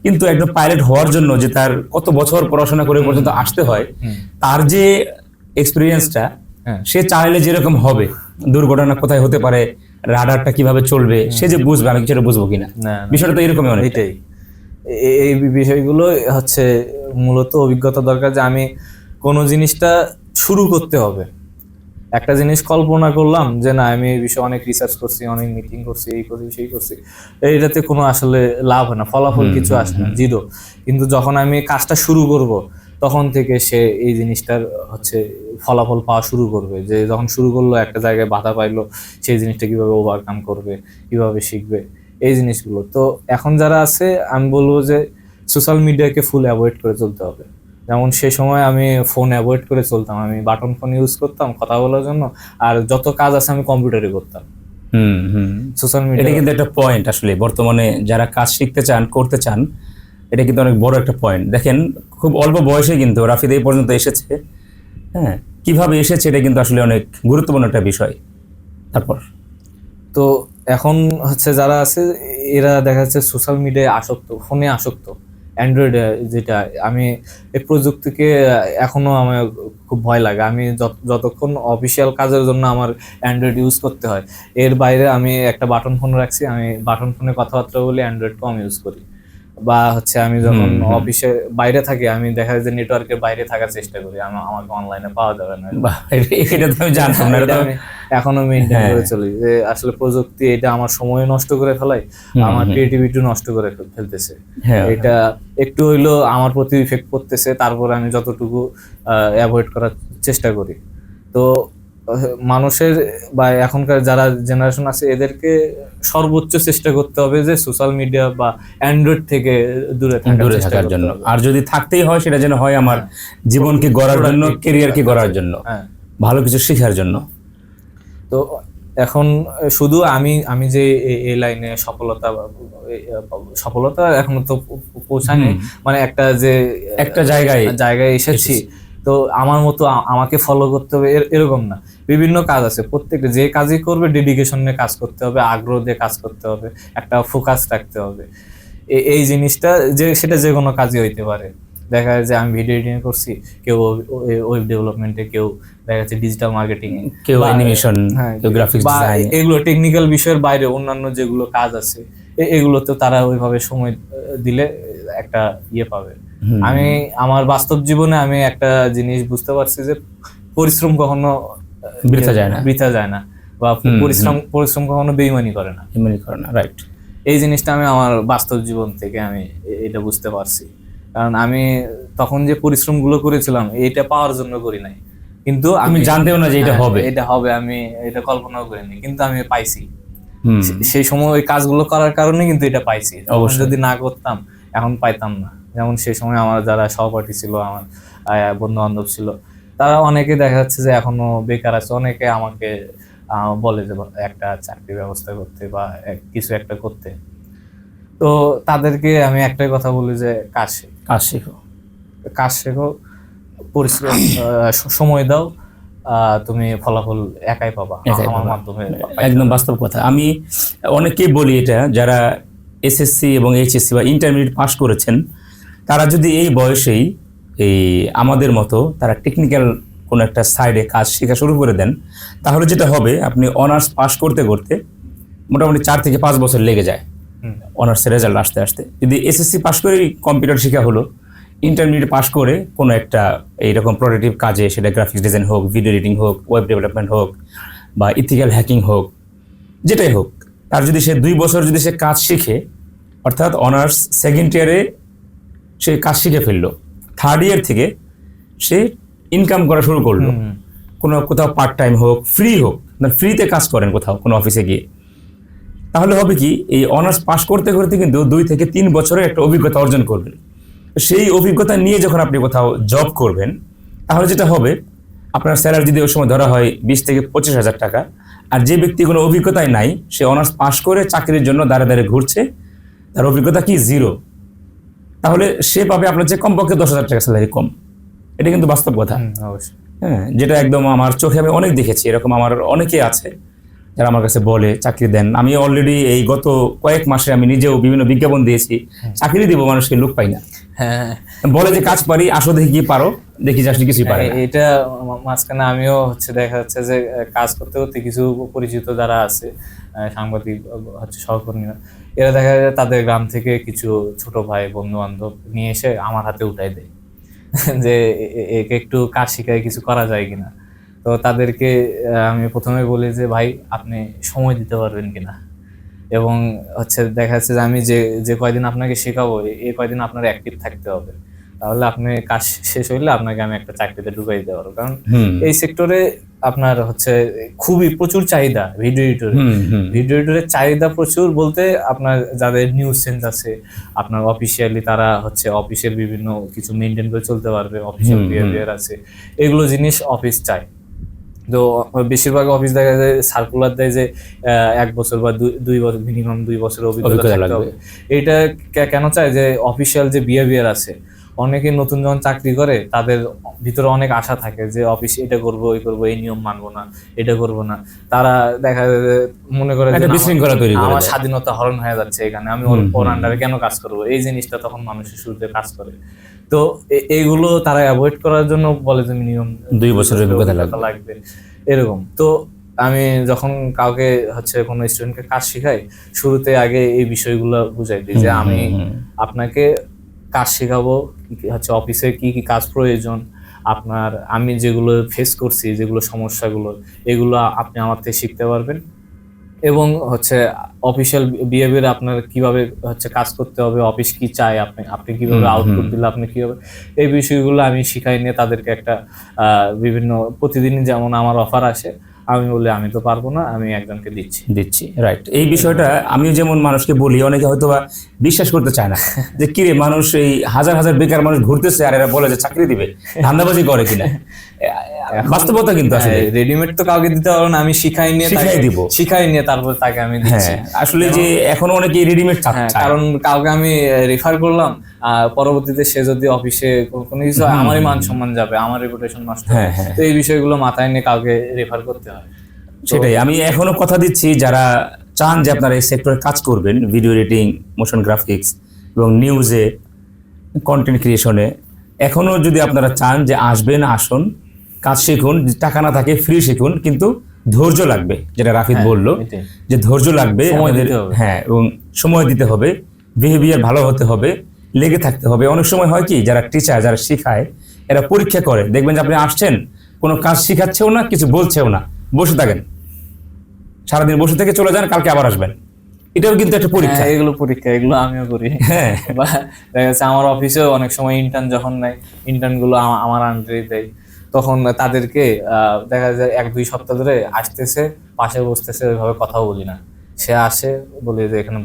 কিন্তু একজন পাইলট হওয়ার জন্য যে তার কত বছর পড়াশোনা করে পর্যন্ত আসতে হয়, তার যে এক্সপিরিয়েন্সটা, সে চাইলে যেরকম হবে, দুর্ঘটনা কোথায় হতে পারে, রাডারটা কিভাবে চলবে, সে যে বুঝবে, আমি সেটা বুঝবো কিনা, বিষয়টা তো এরকমই অনেক। এটাই, এই বিষয়গুলো মূলত অভিজ্ঞতা দরকার, যে আমি কোন জিনিসটা শুরু করতে হবে। একটা জিনিস কল্পনা করলাম যে না, আমি এই বিষয়ে অনেক রিসার্চ করছি, অনেক মিটিং করছি, এই করছি সেই করছি, এটাতে কোনো আসলে লাভ হয় না, ফলাফল কিছু আসে না, জিরো। কিন্তু যখন আমি কাজটা শুরু করব, তখন থেকে সে এই জিনিসটার ফলাফল পাওয়া শুরু করবে। যে যখন শুরু করলো, একটা জায়গায় বাধা পাইলো, সেই জিনিসটা কিভাবে ওভারকাম করবে, কিভাবে শিখবে, এই জিনিসগুলো। তো এখন যারা আছে, আমি বলবো যে সোশ্যাল মিডিয়াকে ফুল অ্যাভয়েড করে চলতে হবে। যেমন সেই সময় আমি ফোন অ্যাভয়েড করে চলতাম, আমি বাটন ফোন ইউজ করতাম কথা বলার জন্য, আর যত কাজ আছে আমি কম্পিউটারে করতাম। সোশ্যাল মিডিয়া, এটা কিন্তু একটা পয়েন্ট আসলে বর্তমানে যারা কাজ শিখতে চান, করতে চান, এটা কিন্তু অনেক বড় একটা পয়েন্ট। দেখেন, খুব অল্প বয়সে কিন্তু রাফিদ এই পর্যন্ত এসেছে, হ্যাঁ, কিভাবে এসেছে, এটা কিন্তু আসলে অনেক গুরুত্বপূর্ণ একটা বিষয়। তারপর তো এখন হচ্ছে যারা আছে এরা দেখা যাচ্ছে সোশ্যাল মিডিয়ায় আসক্ত, ফোনে আসক্ত, অ্যান্ড্রয়েড যেটা। আমি এই প্রযুক্তিকে এখনো আমার খুব ভয় লাগে। আমি যতক্ষণ অফিসিয়াল কাজের জন্য আমার অ্যান্ড্রয়েড ইউজ করতে হয়, এর বাইরে আমি একটা বাটন ফোন রাখছি, আমি বাটন ফোনে কথাবার্তা বলি, অ্যান্ড্রয়েড কম ইউজ করি। বা হচ্ছে আমি যখন অফিসে বাইরে থাকি, আমি দেখা যায় যে নেটওয়ার্কের বাইরে থাকার চেষ্টা করি, আমাকে অনলাইনে পাওয়া যাবে না। এটা তো আমি জানতাম না, এটা আমি এখনো মেনটেন করে চলি যে আসলে প্রযুক্তি এটা আমার সময় নষ্ট করে ফেলাই, আমার ক্রিয়েটিভিটি নষ্ট করে ফেলতেছে। এটা একটু হইলো আমার প্রতি ইফেক্ট করতেছে, তারপরে আমি যতটুকু অ্যাভয়েড করার চেষ্টা করি। তো মানুষের বা এখনকার যারা জেনারেশন আছে এদেরকে সর্বোচ্চ চেষ্টা করতে হবে যে সোশ্যাল মিডিয়া বা অ্যান্ড্রয়েড থেকে দূরে থাকার জন্য। আর যদি থাকতেই হয় সেটা যেন হয় আমার জীবনকে গড়ার জন্য, ক্যারিয়ারকে গড়ার জন্য, ভালো কিছু শেখার জন্য। তো এখন শুধু আমি যে এই লাইনে সফলতা এখন তো পৌঁছায়নি, মানে একটা জায়গায় এসেছি। তো আমার মতো আমাকে ফলো করতে হবে এরকম না, বিভিন্ন কাজ আছে। প্রত্যেকটা যে কাজই করবে ডেডিকেশন নিয়ে কাজ করতে হবে, আগ্রহ দিয়ে কাজ করতে হবে, একটা ফোকাস রাখতে হবে। এই জিনিসটা সেটা যে কোনো কাজই হইতে পারে। দেখা যায় যে আমি ভিডিও এডিটিং করছি, কেউ ওয়েব ডেভেলপমেন্টে, কেউ দেখা যাচ্ছে ডিজিটাল মার্কেটিং, কেউ অ্যানিমেশন, কেউ গ্রাফিক্স ডিজাইন, এগুলো টেকনিক্যাল বিষয়ের বাইরে অন্যান্য যেগুলো কাজ আছে এগুলোতে তারা ওইভাবে সময় দিলে একটা পাবে। আমি আমার বাস্তব জীবনে আমি একটা জিনিস বুঝতে পারছি যে পরিশ্রম কখনো বৃথা যায় না, বা পরিশ্রম কখনো বেইমানি করে না। রাইট। এই জিনিসটা আমি আমার বাস্তব জীবন থেকে আমি এটা বুঝতে পারছি। কারণ আমি তখন যে পরিশ্রম গুলো করেছিলাম এটা পাওয়ার জন্য করি নাই, কিন্তু আমি জানতেও না যে এটা হবে, আমি এটা কল্পনাও করিনি, কিন্তু আমি পাইছি। সেই সময় ওই কাজগুলো করার কারণে কিন্তু এটা পাইছি। যদি না করতাম এখন পাইতাম না। যেমন সেই সময় আমার যারা সহপাঠী ছিল, আমার বন্ধু বান্ধব ছিল, তারা অনেকে দেখা যাচ্ছে যে এখনো বেকার আছে। অনেকে আমাকে বলে যে একটা চাকরির ব্যবস্থা করতে বা কিছু একটা করতে। তো তাদেরকে আমি একটাই কথা বলি যে কাজ শেখো, পরিশ্রম, সময় দাও, তুমি ফলাফল একাই পাবা, আমার মাধ্যমে। একদম বাস্তব কথা। আমি অনেকেই বলি এটা, যারা এসএসসি এবং এইচএসসি বা ইন্টারমিডিয়েট পাস করেছেন, তারা যদি এই বয়সেই আমাদের মতো তারা টেকনিক্যাল কোনো একটা সাইডে কাজ শেখা শুরু করে দেন, তাহলে যেটা হবে, আপনি অনার্স পাস করতে করতে মোটামুটি 4 থেকে 5 বছর লেগে যায় অনার্সের রেজাল্ট আসতে আসতে। যদি এসএসসি পাস করেই কম্পিউটার শেখা হলো, ইন্টারমিডিয়েট পাস করে কোনো একটা এইরকম প্রোডাক্টিভ কাজে, সেটা গ্রাফিক্স ডিজাইন হোক, ভিডিও এডিটিং হোক, ওয়েব ডেভেলপমেন্ট হোক, বা ইথিক্যাল হ্যাকিং হোক, যেটাই হোক, তার যদি সে 2 বছর যদি সে কাজ শিখে, অর্থাৎ অনার্স সেকেন্ড ইয়ারে সে কাজ শিখে ফেললো, থার্ড ইয়ার থেকে সে ইনকাম করা শুরু করলো, কোথাও পার্ট টাইম হোক, ফ্রি হোক, ফ্রিতে কাজ করেন কোথাও কোনো অফিসে গিয়ে, তাহলে হবে কি, এই অনার্স পাস করতে করতে কিন্তু 2 থেকে 3 বছরের একটা অভিজ্ঞতা অর্জন করবেন। সেই অভিজ্ঞতা নিয়ে যখন আপনি কোথাও জব করবেন, তাহলে যেটা হবে, আপনার স্যালারি যদি ওই সময় ধরা হয় 20 থেকে 25,000 টাকা, আর যে ব্যক্তি কোনো অভিজ্ঞতাই নাই, সে অনার্স পাস করে চাকরির জন্য দাঁড়ে দাঁড়িয়ে ঘুরছে, তার অভিজ্ঞতা কি 0, তাহলে সে পাবে আপনার চেয়ে কমপক্ষে 10,000 টাকা স্যালারি কম। এটা কিন্তু বাস্তব কথা। হ্যাঁ, যেটা একদম আমার চোখে আমি অনেক দেখেছি। এরকম আমার অনেকে আছে যারা আমার কাছে বলে চাকরি দেন। আমি অলরেডি এই গত কয়েক মাসে আমি নিজেও বিভিন্ন বিজ্ঞাপন দিয়েছি, চাকরি দিব, মানুষকে লোক পাই না। বলে যে কাজ পারি, আসো দেখি কি পারো, দেখি আসলে কিছুই পারে না। এটা মাঝখানে আমিও দেখা যাচ্ছে যে কাজ করতে করতে কিছু পরিচিত যারা আছে, সাংবাদিক সহকর্মীরা, এরা দেখা যায় তাদের গ্রাম থেকে কিছু ছোট ভাই বন্ধু বান্ধব নিয়ে এসে আমার হাতে উঠাই দেয় যে একে একটু কাজ শিখায় কিছু করা যায় কিনা। তো তাদেরকে আমি প্রথমে বলি যে ভাই, আপনি সময় দিতে পারবেন কিনা, এবং দেখা যাচ্ছে যে আমি যে কয়দিন আপনাকে শেখাবো, এই কয়দিন আপনার অ্যাক্টিভ থাকতে হবে, তাহলে আপনি কাজ শেষ হইলে আপনাকে আমি একটা চাকরিতে ঢুকাই দিতে পারবো। কারণ এই সেক্টরে আপনার খুবই প্রচুর চাহিদা। ভিডিও এডিটরের চাহিদা প্রচুর বলতে, আপনার যাদের নিউজ সেন্স আছে, আপনার অফিসিয়ালি তারা অফিসের বিভিন্ন কিছু মেনটেন করে চলতে পারবে, অফিসিয়াল বিহেভিয়ার আছে, এগুলো জিনিস অফিস চায়। তো বেশিরভাগ অফিস দেখা যায় সার্কুলার দেয় যে 1 বছর বা 2 বছর, মিনিমাম 2 বছরের অভিজ্ঞতা থাকতে হবে। এটা কেন চায় যে অফিসিয়াল যে বিহেভিয়ার আছে, অনেকে নতুন যখন চাকরি করে তাদের ভিতরে অনেক আশা থাকে যে অফিসে এটা করবো ওই করবো, এই নিয়ম মানবো না, এটা করবো না। তারা দেখা যায় যে মনে করে যে বিশৃঙ্খলা তৈরি করে আমার দেয়। স্বাধীনতা হরণ হয়ে যাচ্ছে এখানে, আমি ওর আন্ডারে কেন কাজ করবো, এই জিনিসটা তখন মানুষের শুরুতে কাজ করে। তো এইগুলো তারা অ্যাভয়েড করার জন্য বলে যে মিনিমাম 2 বছরের অভিজ্ঞতা লাগবে এরকম। তো আমি যখন কাউকে কোনো স্টুডেন্টকে কাজ শেখাই, শুরুতে আগে এই বিষয়গুলো বুঝাই দিই যে আমি আপনাকে কাজ শেখাবো, অফিসে কি কি কাজ প্রয়োজন, আমি যেগুলো ফেস করছি, যেগুলো সমস্যাগুলো, এগুলো আপনি আমার থেকে শিখতে পারবেন। এবং অফিসিয়াল বিহেভিয়ার আপনার কিভাবে কাজ করতে হবে, অফিস কি চায়, আপনি কিভাবে আউটপুট দিলে আপনি কিভাবে, এই বিষয়গুলো আমি শিখাই নিয়ে তাদেরকে একটা বিভিন্ন প্রতিদিন যেমন আমার অফার আসে, আমি বলি আমি তো পারবো না, আমি একজনকে দিচ্ছি। রাইট। এই বিষয়টা আমি যেমন মানুষকে বলি, অনেকে হয়তো বা বিশ্বাস করতে চায় না যে কিরে মানুষ এই হাজার হাজার বেকার মানুষ ঘুরতেছে আর এরা বলে যে চাকরি দিবে, ধান্দাবাজি করে কিনা। বাস্তবতা কিন্তু আসলে রেডিমেড তো কাউকে দিতে পারবো না, আমি শিখাই নিয়ে তারপর তাকে আমি দিচ্ছি। আসলে যে এখনো অনেকে রেডিমেড চায়, কারণ কাউকে আমি রেফার করলাম, পরবর্তীতে সে যদি অফিসে কোনো কিছু, আমারই মান সম্মান যাবে, আমার রেপুটেশন নষ্ট হবে। তো এই বিষয়গুলো মাথায় নিয়ে কাউকে রেফার করতে হয়। সেটাই আমি এখনো কথা দিচ্ছি, যারা চান যে আপনারা এই সেক্টরে কাজ করবেন, ভিডিও এডিটিং, মোশন গ্রাফিক্স এবং নিউজে, কন্টেন্ট ক্রিয়েশনে, এখনো যদি আপনারা চান যে আসবেন, আসুন, কাজ শিখুন, টাকা না থাকে ফ্রি শিখুন, কিন্তু ধৈর্য লাগবে, যেটা রাফিদ বললো যে ধৈর্য লাগবে আমাদের। হ্যাঁ, এবং সময় দিতে হবে, বিহেভিয়ার ভালো হতে হবে, লেগে থাকতে হবে। অনেক সময় হয় কি, যারা টিচার, যারা শিখায়, এরা পরীক্ষা করে, দেখবেন যে আপনি আসছেন, কোনো কাজ শিখাচ্ছেও না, কিছু বলছেও না, বসে থাকেন, সারাদিন বসে থেকে চলে যান, কালকে আবার আসবেন। এটাও কিন্তু একটা পরীক্ষা। এগুলো আমিও করি। হ্যাঁ, দেখা যাচ্ছে আমার অফিসেও অনেক সময় ইন্টার্ন যখন নেয়, ইন্টার্ন গুলো আমার আন্ডারে দেয়, তখন তাদেরকে দেখা যায় 1-2 সপ্তাহ ধরে আসতেছে, পাশে বসতেছে, ওইভাবে কথাও বলি না। সে আসে, বলে যে এখানে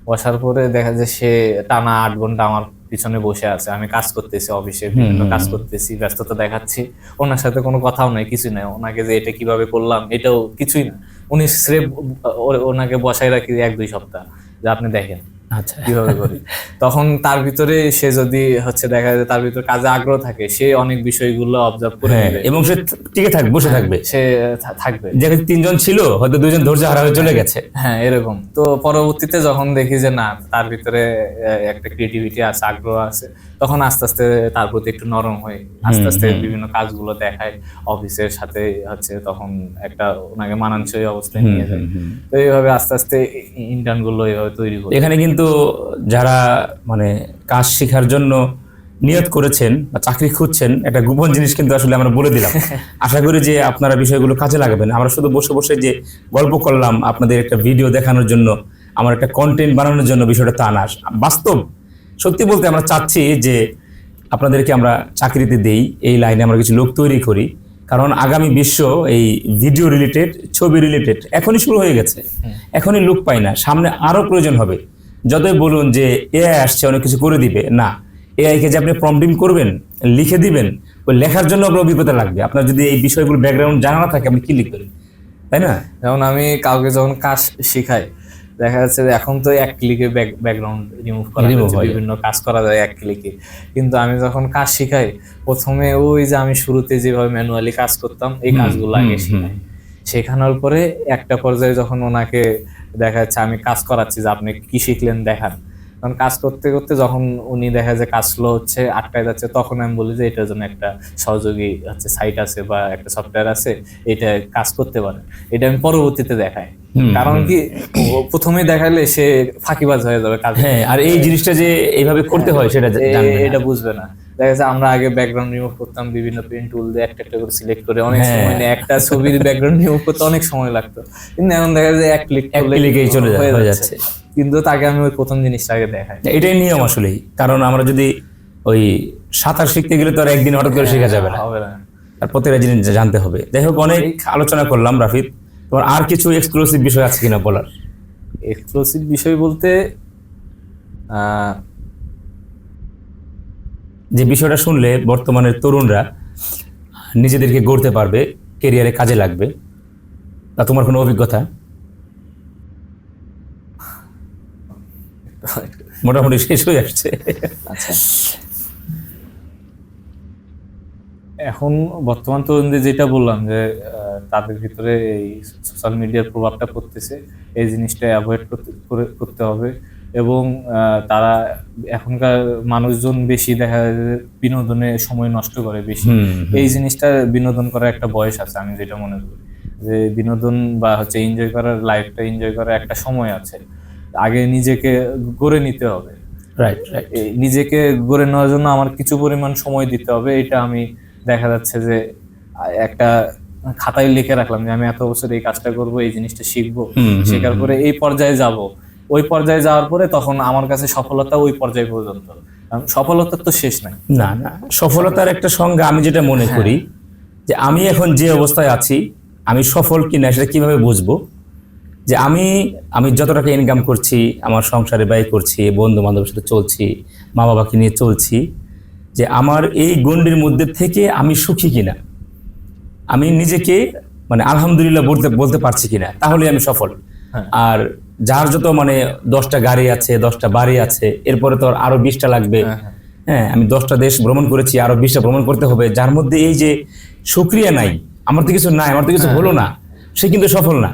বসার পরে দেখা যায় সে টানা 8 ঘন্টা আমার পিছনে বসে আছে, আমি কাজ করতেছি, অফিসে বিভিন্ন কাজ করতেছি, ব্যস্ততা দেখাচ্ছি, ওনার সাথে কোনো কথাও নাই, কিছুই নাই। ওনাকে যে এটা কিভাবে করলাম এটাও কিছুই না, উনি স্রেফ ওনাকে বসাই রাখি 1-2 সপ্তাহ যে আপনি দেখেন কিভাবে করি। তখন তার ভিতরে সে যদি দেখা যায় তার ভিতরে কাজে আগ্রহ থাকে, সে অনেক বিষয়গুলো অবজার্ভ করে নেবে এবং সে টিকে থাকবে, বসে থাকবে, সে থাকবে। যেখানে 3 জন ছিল, হয়তো 2 জন ধৈর্য হারা হয়ে চলে গেছে। হ্যাঁ, এরকম। তো পরবর্তীতে যখন দেখি যে না, তার ভিতরে একটা ক্রিয়েটিভিটি আছে, আগ্রহ আছে, তখন আস্তে আস্তে তার প্রতি একটু নরম হয়ে আস্তে আস্তে বিভিন্ন কাজগুলো দেখায় অফিসের সাথে, তখন একটা ওনাকে মানানসই অবস্থায় নিয়ে যায়। তো এইভাবে আস্তে আস্তে ইন্টার্ন গুলো এইভাবে তৈরি করে। এখানে কিন্তু যারা কাজ শেখার জন্য নিয়ত করেছেন বা চাকরি খুঁজছেন, একটা গোপন জিনিস কিন্তু আসলে আমরা বলে দিলাম। আশা করি যে আপনারা বিষয়গুলো কাজে লাগাবেন। আমরা শুধু বসে বসে যে গল্প করলাম আপনাদের একটা ভিডিও দেখানোর জন্য, আমার একটা কন্টেন্ট বানানোর জন্য, বিষয়টা তা না। বাস্তব সত্যি বলতে আমরা চাচ্ছি যে আপনাদেরকে আমরা চাকরিতে দেই, এই লাইনে আমরা কিছু লোক তৈরি করি। কারণ আগামী বিশ্ব এই ভিডিও রিলেটেড, ছবি রিলেটেড এখনই শুরু হয়ে গেছে, এখনই লোক পাই না, সামনে আরো প্রয়োজন হবে। যতই বলুন যে এআই আসছে, অনেক কিছু করে দিবে, না, এআইকে যে আপনি প্রম্পটিং করবেন, লিখে দিবেন, ওই লেখার জন্য আপনার অভিজ্ঞতা লাগবে। আপনার যদি এই বিষয়গুলো ব্যাকগ্রাউন্ড জানা না থাকে, আপনি কি লিখবেন, তাই না? যেমন আমি কাউকে যখন কাজ শিখাই, দেখা যাচ্ছে যে এখন তো 1 ক্লিকে ব্যাকগ্রাউন্ড রিমুভ করা যাচ্ছে, বিভিন্ন কাজ করা যায় 1 ক্লিকে। কিন্তু আমি যখন কাজ শিখাই, প্রথমে ওই যে আমি শুরুতে যেভাবে ম্যানুয়ালি কাজ করতাম, এই কাজগুলো আগে শিখাই। শেখানোর পরে একটা পর্যায়ে যখন ওনাকে দেখা যাচ্ছে আমি কাজ করাচ্ছি, যে আপনি কি শিখলেন দেখান, কারণ কাজ করতে করতে যখন উনি দেখা যায় কাজ স্লো হচ্ছে, আটকায় যাচ্ছে, তখন আমি বলি যে এটার জন্য একটা সহযোগী সাইট আছে বা একটা সফটওয়্যার আছে, এটা কাজ করতে পারে। এটা আমি পরবর্তীতে দেখাই, কারণ কি প্রথমে দেখালে সে ফাঁকিবাজ হয়ে যাবে কাজ। হ্যাঁ, আর এই জিনিসটা যে এইভাবে করতে হয় সেটা এটা বুঝবে না। দেখা যাচ্ছে আমরা আগে ব্যাকগ্রাউন্ড রিমুভ করতাম বিভিন্ন পেন টুল দিয়ে, একটা একটা করে সিলেক্ট করে, অনেক সময় একটা ছবির ব্যাকগ্রাউন্ড রিমুভ করতে অনেক সময় লাগতো, কিন্তু এখন দেখা যায় 1 ক্লিকেই চলে যাচ্ছে। কিন্তু তাকে আমি ওই প্রথম জিনিসটা আগে দেখাই। এটাই নিয়ম আসলেই। কারণ আমরা যদি ওই সাঁতার শিখতে গেলে তো আর একদিন হঠাৎ করে শেখা যাবে না, আর প্রত্যেকটা জিনিস জানতে হবে। যাই হোক, অনেক আলোচনা করলাম। রাফিদ, তোমার আর কিছু এক্সক্লুসিভ বিষয় আছে কিনা বলার? এক্সক্লুসিভ বিষয় বলতে যে বিষয়টা শুনলে বর্তমানের তরুণরা নিজেদেরকে গড়তে পারবে, ক্যারিয়ারে কাজে লাগবে, তা তোমার কোনো অভিজ্ঞতা? মোটামুটি শেষ হয়ে আসছে। আচ্ছা, এখন বর্তমান তরুণদের যেটা বললাম যে তাদের ভিতরে এই সোশ্যাল মিডিয়ার প্রভাবটা পড়তেছে, এই জিনিসটা অ্যাভয়েড করতে হবে। এবং তারা এখনকার মানুষজন বেশি দেখা যায় যে বিনোদনে সময় নষ্ট করে বেশি। এই জিনিসটা বিনোদন করার একটা বয়স আছে, আমি যেটা মনে করি যে বিনোদন বা হচ্ছে এনজয় করার, লাইফটা এনজয় করার একটা সময় আছে। আগে নিজেকে গড়ে নিতে হবে। Right right. নিজেকে গড়ে নেওয়ার জন্য আমার কিছু পরিমাণ সময় দিতে হবে। এটা আমি দেখা যাচ্ছে যে একটা খাতায় লিখে রাখলাম যে আমি এত বছর এই কাজটা করব, এই জিনিসটা শিখবো, শেখার পরে এই পর্যায়ে যাব। ওই পর্যায়ে যাওয়ার পরে তখন আমার কাছে সফলতা ওই পর্যায় পর্যন্ত, সফলতার তো শেষ নাই। না না, সফলতার একটা সংজ্ঞা আমি যেটা মনে করি যে আমি এখন যে অবস্থায় আছি আমি সফল কিনা সেটা কিভাবে বুঝবো? যে আমি যত টাকা ইনকাম করছি, আমার সংসারে ব্যয় করছি, বন্ধু বান্ধবের সাথে চলছি, মা বাবাকে নিয়ে চলছি, যে আমার এই গণ্ডির মধ্যে থেকে আমি সুখী কিনা, আমি নিজেকে মানে আলহামদুলিল্লাহ বলতে পারছি কিনা, তাহলে আমি সফল। আর যার যত মানে 10টা গাড়ি আছে, 10টা বাড়ি আছে, এরপরে তো আরো 20টা লাগবে, হ্যাঁ আমি 10টা দেশ ভ্রমণ করেছি, আরো 20টা ভ্রমণ করতে হবে, যার মধ্যে এই যে সুক্রিয়া নাই, আমার তো কিছু নাই, আমার তো কিছু হলো না, সে কিন্তু সফল না।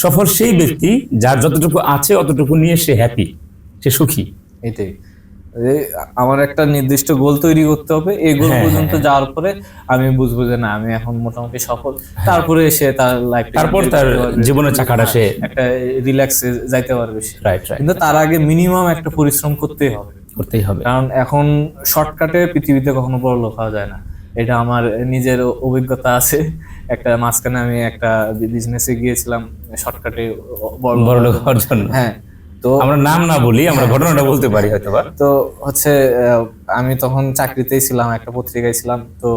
সফল সেই ব্যক্তি যার যতটুকু আছে অতটুকু নিয়ে সে হ্যাপি, সে সুখী। এটাই আমার একটা নির্দিষ্ট গোল তৈরি করতে হবে, এই গোল পর্যন্ত যাওয়ার পরে আমি বুঝবো যে না আমি এখন মোটামুটি সফল। তারপরে সে তার লাইফ, তারপর তার জীবনের চাকাটা সে একটা রিল্যাক্সে যাইতে পারবে। Right right. কিন্তু তার আগে মিনিমাম একটা পরিশ্রম করতেই হবে। কারণ এখন শর্টকাটে পৃথিবীতে কখনো বড়লোক হওয়া যায় না, এটা আমার নিজের অভিজ্ঞতা আছে। একটা মাঝখানে আমি একটা বিজনেসে গিয়েছিলাম শর্টকাটে বড়লোক হওয়ার জন্য। হ্যাঁ, তো আমরা নাম না বলি, আমরা ঘটনাটা বলতে পারি হয়তোবা। তো হচ্ছে আমি তখন চাকরিতেই ছিলাম, একটা পত্রিকায় ছিলাম। তো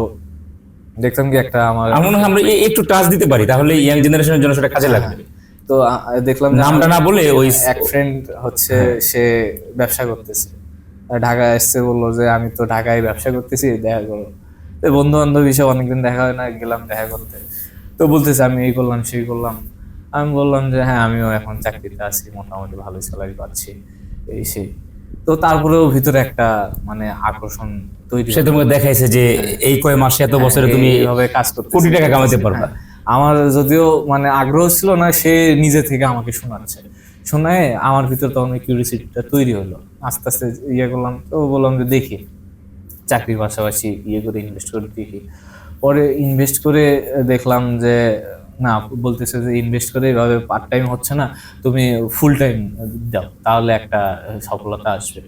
দেখতাম কি একটা আমার মনে হয় আমরা একটু টাচ দিতে পারি, তাহলে ইয়াং জেনারেশনের জন্য সেটা কাজে লাগবে। তো দেখলাম নামটা না বলে ওই এক ফ্রেন্ড হচ্ছে সে ব্যবসা করতেছে, ঢাকায় এসছে, বললো যে আমি তো ঢাকায় ব্যবসা করতেছি, দেখা করো। বন্ধু বান্ধব হিসেবে অনেকদিন দেখা হয় না, গেলাম দেখা করতে। তো বলতেছে আমি এই করলাম সেই করলাম। আমি বললাম যে হ্যাঁ আমিও এখন চাকরিতে আছি, মোটামুটি ভালো স্যালারি পাচ্ছি, এই সেই। তো তারপরেও ভিতরে একটা মানে আকর্ষণ তৈরি, সে তোমাকে দেখাইছে যে এই কয় মাসে এত বছরে তুমি এইভাবে কাজ করতে কোটি টাকা কামাতে পারবা। আমার যদিও মানে আগ্রহ ছিল না, সে নিজে থেকে আমাকে শোনাচ্ছে, শোনায় আমার ভিতরে তখন কিউরিওসিটিটা তৈরি হলো। আস্তে আস্তে ইয়ে করলাম, তো বললাম যে দেখি চাকরির পাশাপাশি ইয়ে করে ইনভেস্ট করে দেখি। পরে ইনভেস্ট করে দেখলাম যে না, বলতেছে যে ইনভেস্ট করে এভাবে পার্ট টাইম হচ্ছে না, তুমি ফুল টাইম দাও, তাহলে একটা সফলতা আসবে।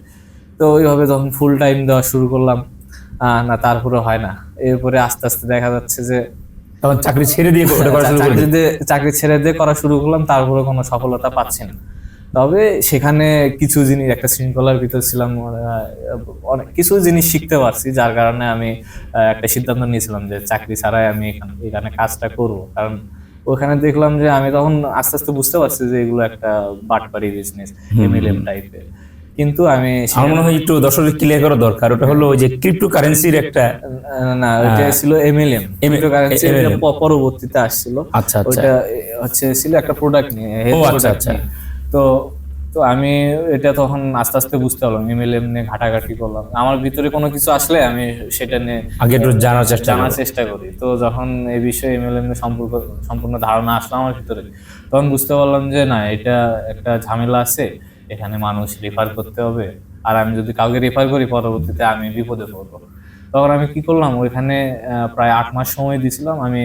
তো ওইভাবে যখন ফুল টাইম দেওয়া শুরু করলাম, না তারপরে হয় না। এরপরে আস্তে আস্তে দেখা যাচ্ছে যে তখন চাকরি ছেড়ে দিয়ে চাকরি ছেড়ে দিয়ে করা শুরু করলাম, তারপরে কোনো সফলতা পাচ্ছি না। তবে সেখানে কিছু জিনিস, একটা শৃঙ্খলার ভিতর ছিলাম, অনেক কিছু জিনিস শিখতে পারছি, যার কারণে আমি একটা সিদ্ধান্ত নিয়েছিলাম যে চাকরি ছাড়াই আমি এখানে কাজটা করবো। কারণ ওখানে দেখলাম যে আমি তখন আস্তে আস্তে বুঝতে পারছি যে এগুলো একটা বাটপারি বিজনেস, এমএলএম টাইপের। কিন্তু আমি আমার মনে হয় একটু দর্শকদের ক্লিয়ার করা দরকার, ওটা হলো ওই যে ক্রিপ্টোকারেন্সির একটা, না ওইটা ছিল এমএলএম, ক্রিপ্টোকারেন্সি পরবর্তীতে আসছিল। আচ্ছা আচ্ছা, ওইটা হচ্ছে ছিল একটা প্রোডাক্ট নিয়ে। আচ্ছা আচ্ছা। তো তো আমি এটা তখন আস্তে আস্তে বুঝতে পারলাম, এমএলএম নিয়ে ঘাটাঘাটি করলাম, আমার ভিতরে কোনো কিছু আসলে আমি সেটা নিয়ে আগে একটু জানার চেষ্টা করি। তো যখন এই বিষয়ে এমএলএম এর সম্পূর্ণ ধারণা আসলো আমার ভিতরে, তখন বুঝতে পারলাম যে না, এটা একটা ঝামেলা আছে, এখানে মানুষ রেফার করতে হবে, আর আমি যদি কাউকে রেফার করি পরবর্তীতে আমি বিপদে পড়বো। তখন আমি কি করলাম, ওইখানে প্রায় 8 মাস সময় দিয়েছিলাম, আমি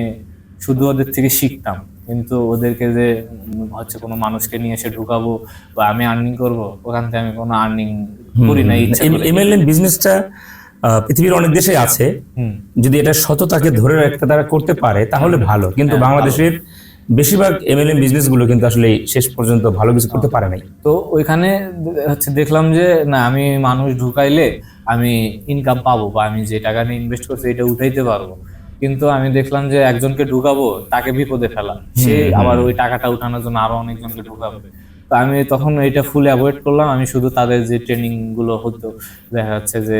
শুধু ওদের থেকে শিখতাম, কিন্তু ওদেরকে যে হচ্ছে কোনো মানুষকে নিয়ে এসে ঢুকাবো বা আমি আর্নিং করব, ওখান থেকে আমি কোনো আর্নিং করি না। এমএলএম বিজনেসটা পৃথিবীর অনেক দেশে আছে, যদি এটা সততাকে ধরে রাখতে তারা করতে পারে তাহলে ভালো, কিন্তু বাংলাদেশের বেশিরভাগ এমএলএম বিজনেস গুলো কিন্তু আসলে শেষ পর্যন্ত ভালো কিছু করতে পারে নাই। তো ওইখানে হচ্ছে দেখলাম যে না, আমি মানুষ ঢুকাইলে আমি ইনকাম পাবো, বা আমি যে টাকা নিয়ে ইনভেস্ট করছি এটা উঠাইতে পারবো। কিন্তু আমি দেখলাম যে একজনকে ঢুকাবো, তাকে বিপদে ফেলা, সে আবার ওই টাকাটা উঠানোর জন্য আরো অনেকজনকে ঢুকাবে। তো আমি তখন এটা ফুল অ্যাভয়েড করলাম। আমি শুধু তাদের যে ট্রেনিং গুলো হতো, দেখা যাচ্ছে যে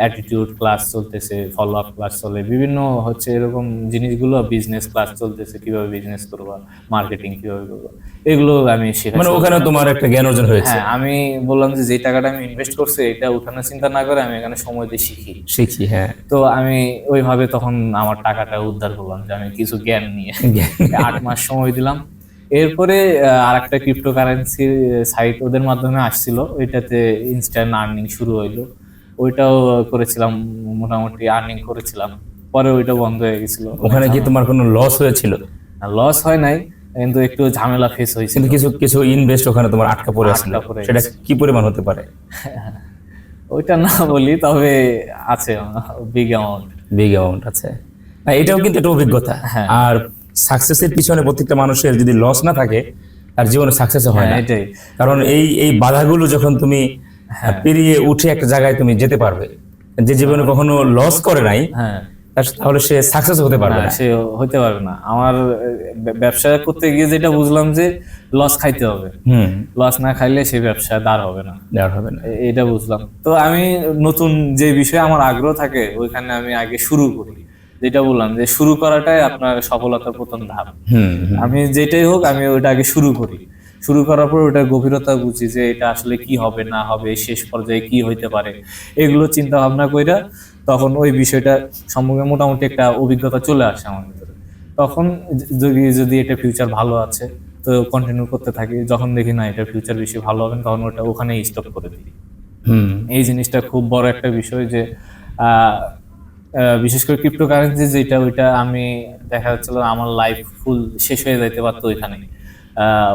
অ্যাটিটিউড ক্লাস চলতেছে, ফলো আপ ক্লাস চলে, বিভিন্ন হচ্ছে এরকম জিনিসগুলো, বিজনেস ক্লাস চলতেছে, কিভাবে বিজনেস করবা, মার্কেটিং কিভাবে করবা, এগুলো আমি শেখাচ্ছি। মানে ওখানে তোমার একটা জ্ঞান অর্জন হয়েছে। হ্যাঁ, আমি বললাম যে যে টাকাটা আমি ইনভেস্ট করছি এটা উঠানোর চিন্তা না করে আমি এখানে সময় দিয়ে শিখি। হ্যাঁ, তো আমি ওইভাবে তখন আমার টাকাটা উদ্ধার করলাম যে আমি কিছু জ্ঞান নিয়ে 8 মাস সময় দিলাম। এরপরে আর একটা ক্রিপ্টোকারেন্সি সাইট ওদের মাধ্যমে আসছিল, ওইটাতে ইনস্ট্যান্ট আর্নিং শুরু হইলো, ওইটাও করেছিলাম, মোটামুটি আর্নিং করেছিলাম। পরে ওইটা বন্ধ হয়ে গেছিল। ওখানে কি তোমার কোনো লস হয়েছিল? লস হয় নাই, কিন্তু একটু ঝামেলা ফেস হয়েছিল। কিন্তু কিছু কিছু ইনভেস্ট ওখানে তোমার আটকা পড়ে আছে, সেটা কি পরিমাণ হতে পারে? ওইটা না বলি, তবে আছে বিগ অ্যামাউন্ট আছে। এটাও কিন্তু একটা অভিজ্ঞতা। আর সাকসেসের পিছনে প্রত্যেকটা মানুষের যদি লস না থাকে তার জীবনে সাকসেস হয় না। এটাই কারণ এই বাধাগুলো যখন তুমি পেরিয়ে উঠে একটা জায়গায় তুমি যেতে পারবে, যে জীবনে কখনো লস করে নাই তাহলে সে সাকসেস হতে পারবে না। সে হতে পারবে না। আমার ব্যবসা করতে গিয়ে যেটা বুঝলাম যে লস খাইতে হবে, লস না খাইলে সে ব্যবসা দাঁড় হবে না। এটা বুঝলাম। তো আমি নতুন যে বিষয়ে আমার আগ্রহ থাকে ওইখানে আমি আগে শুরু করি। যেটা বললাম যে শুরু করাটাই আপনার সফলতার প্রথম ধাপ। আমি যেটাই হোক আমি ওইটা আগে শুরু করি, শুরু করার পর ওটার গভীরতা বুঝি যে এটা আসলে কি হবে না হবে, শেষ পর্যায়ে কি হইতে পারে, এগুলো চিন্তা ভাবনা কইরা তখন ওই বিষয়টা সম্পর্কে মোটামুটি একটা অভিজ্ঞতা চলে আসে আমার ভিতরে। তখন যদি এটা ফিউচার ভালো আছে তো কন্টিনিউ করতে থাকি, যখন দেখি না এটা ফিউচার বেশি ভালো হবে তখন ওটা ওখানেই স্টপ করে দিই। এই জিনিসটা খুব বড় একটা বিষয় যে বিশেষ করে ক্রিপ্টোকারেন্সি যেটা, ওইটা আমি দেখা যাচ্ছিল আমার লাইফ ফুল শেষ হয়ে যাইতে পারতো ওইখানে,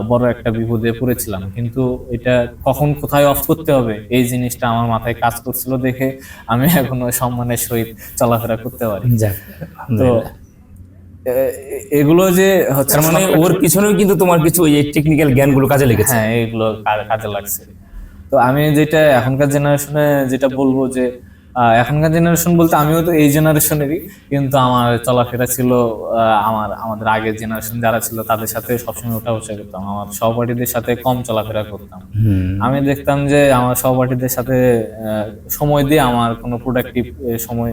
বড় একটা বিপদে পড়েছিলাম। কিন্তু এটা কখন কোথায় অফ করতে হবে এই জিনিসটা আমার মাথায় কাজ করছিল দেখে আমি এখনো সম্মানের সহিত চলাফেরা করতে পারি। তো এগুলো যে হচ্ছে মানে ওর পিছনেও কিন্তু তোমার কিছু এই টেকনিক্যাল জ্ঞানগুলো কাজে লেগেছে। হ্যাঁ, এগুলো কাজে লাগছে। তো আমি যেটা এখনকার জেনারেশনে যেটা বলবো যে এখনকার জেনারেশন বলতে আমিও তো এই জেনারেশনেরই, কিন্তু আমার চলাফেরা ছিল আমাদের আগের জেনারেশন যারা ছিল তাদের সাথে সবসময় ওঠা বসা করতাম, আমার সহপাঠীদের সাথে কম চলাফেরা করতাম। আমি দেখতাম যে আমার সহপাঠীদের সাথে সময় দিয়ে আমার কোনো প্রোডাক্টিভ সময়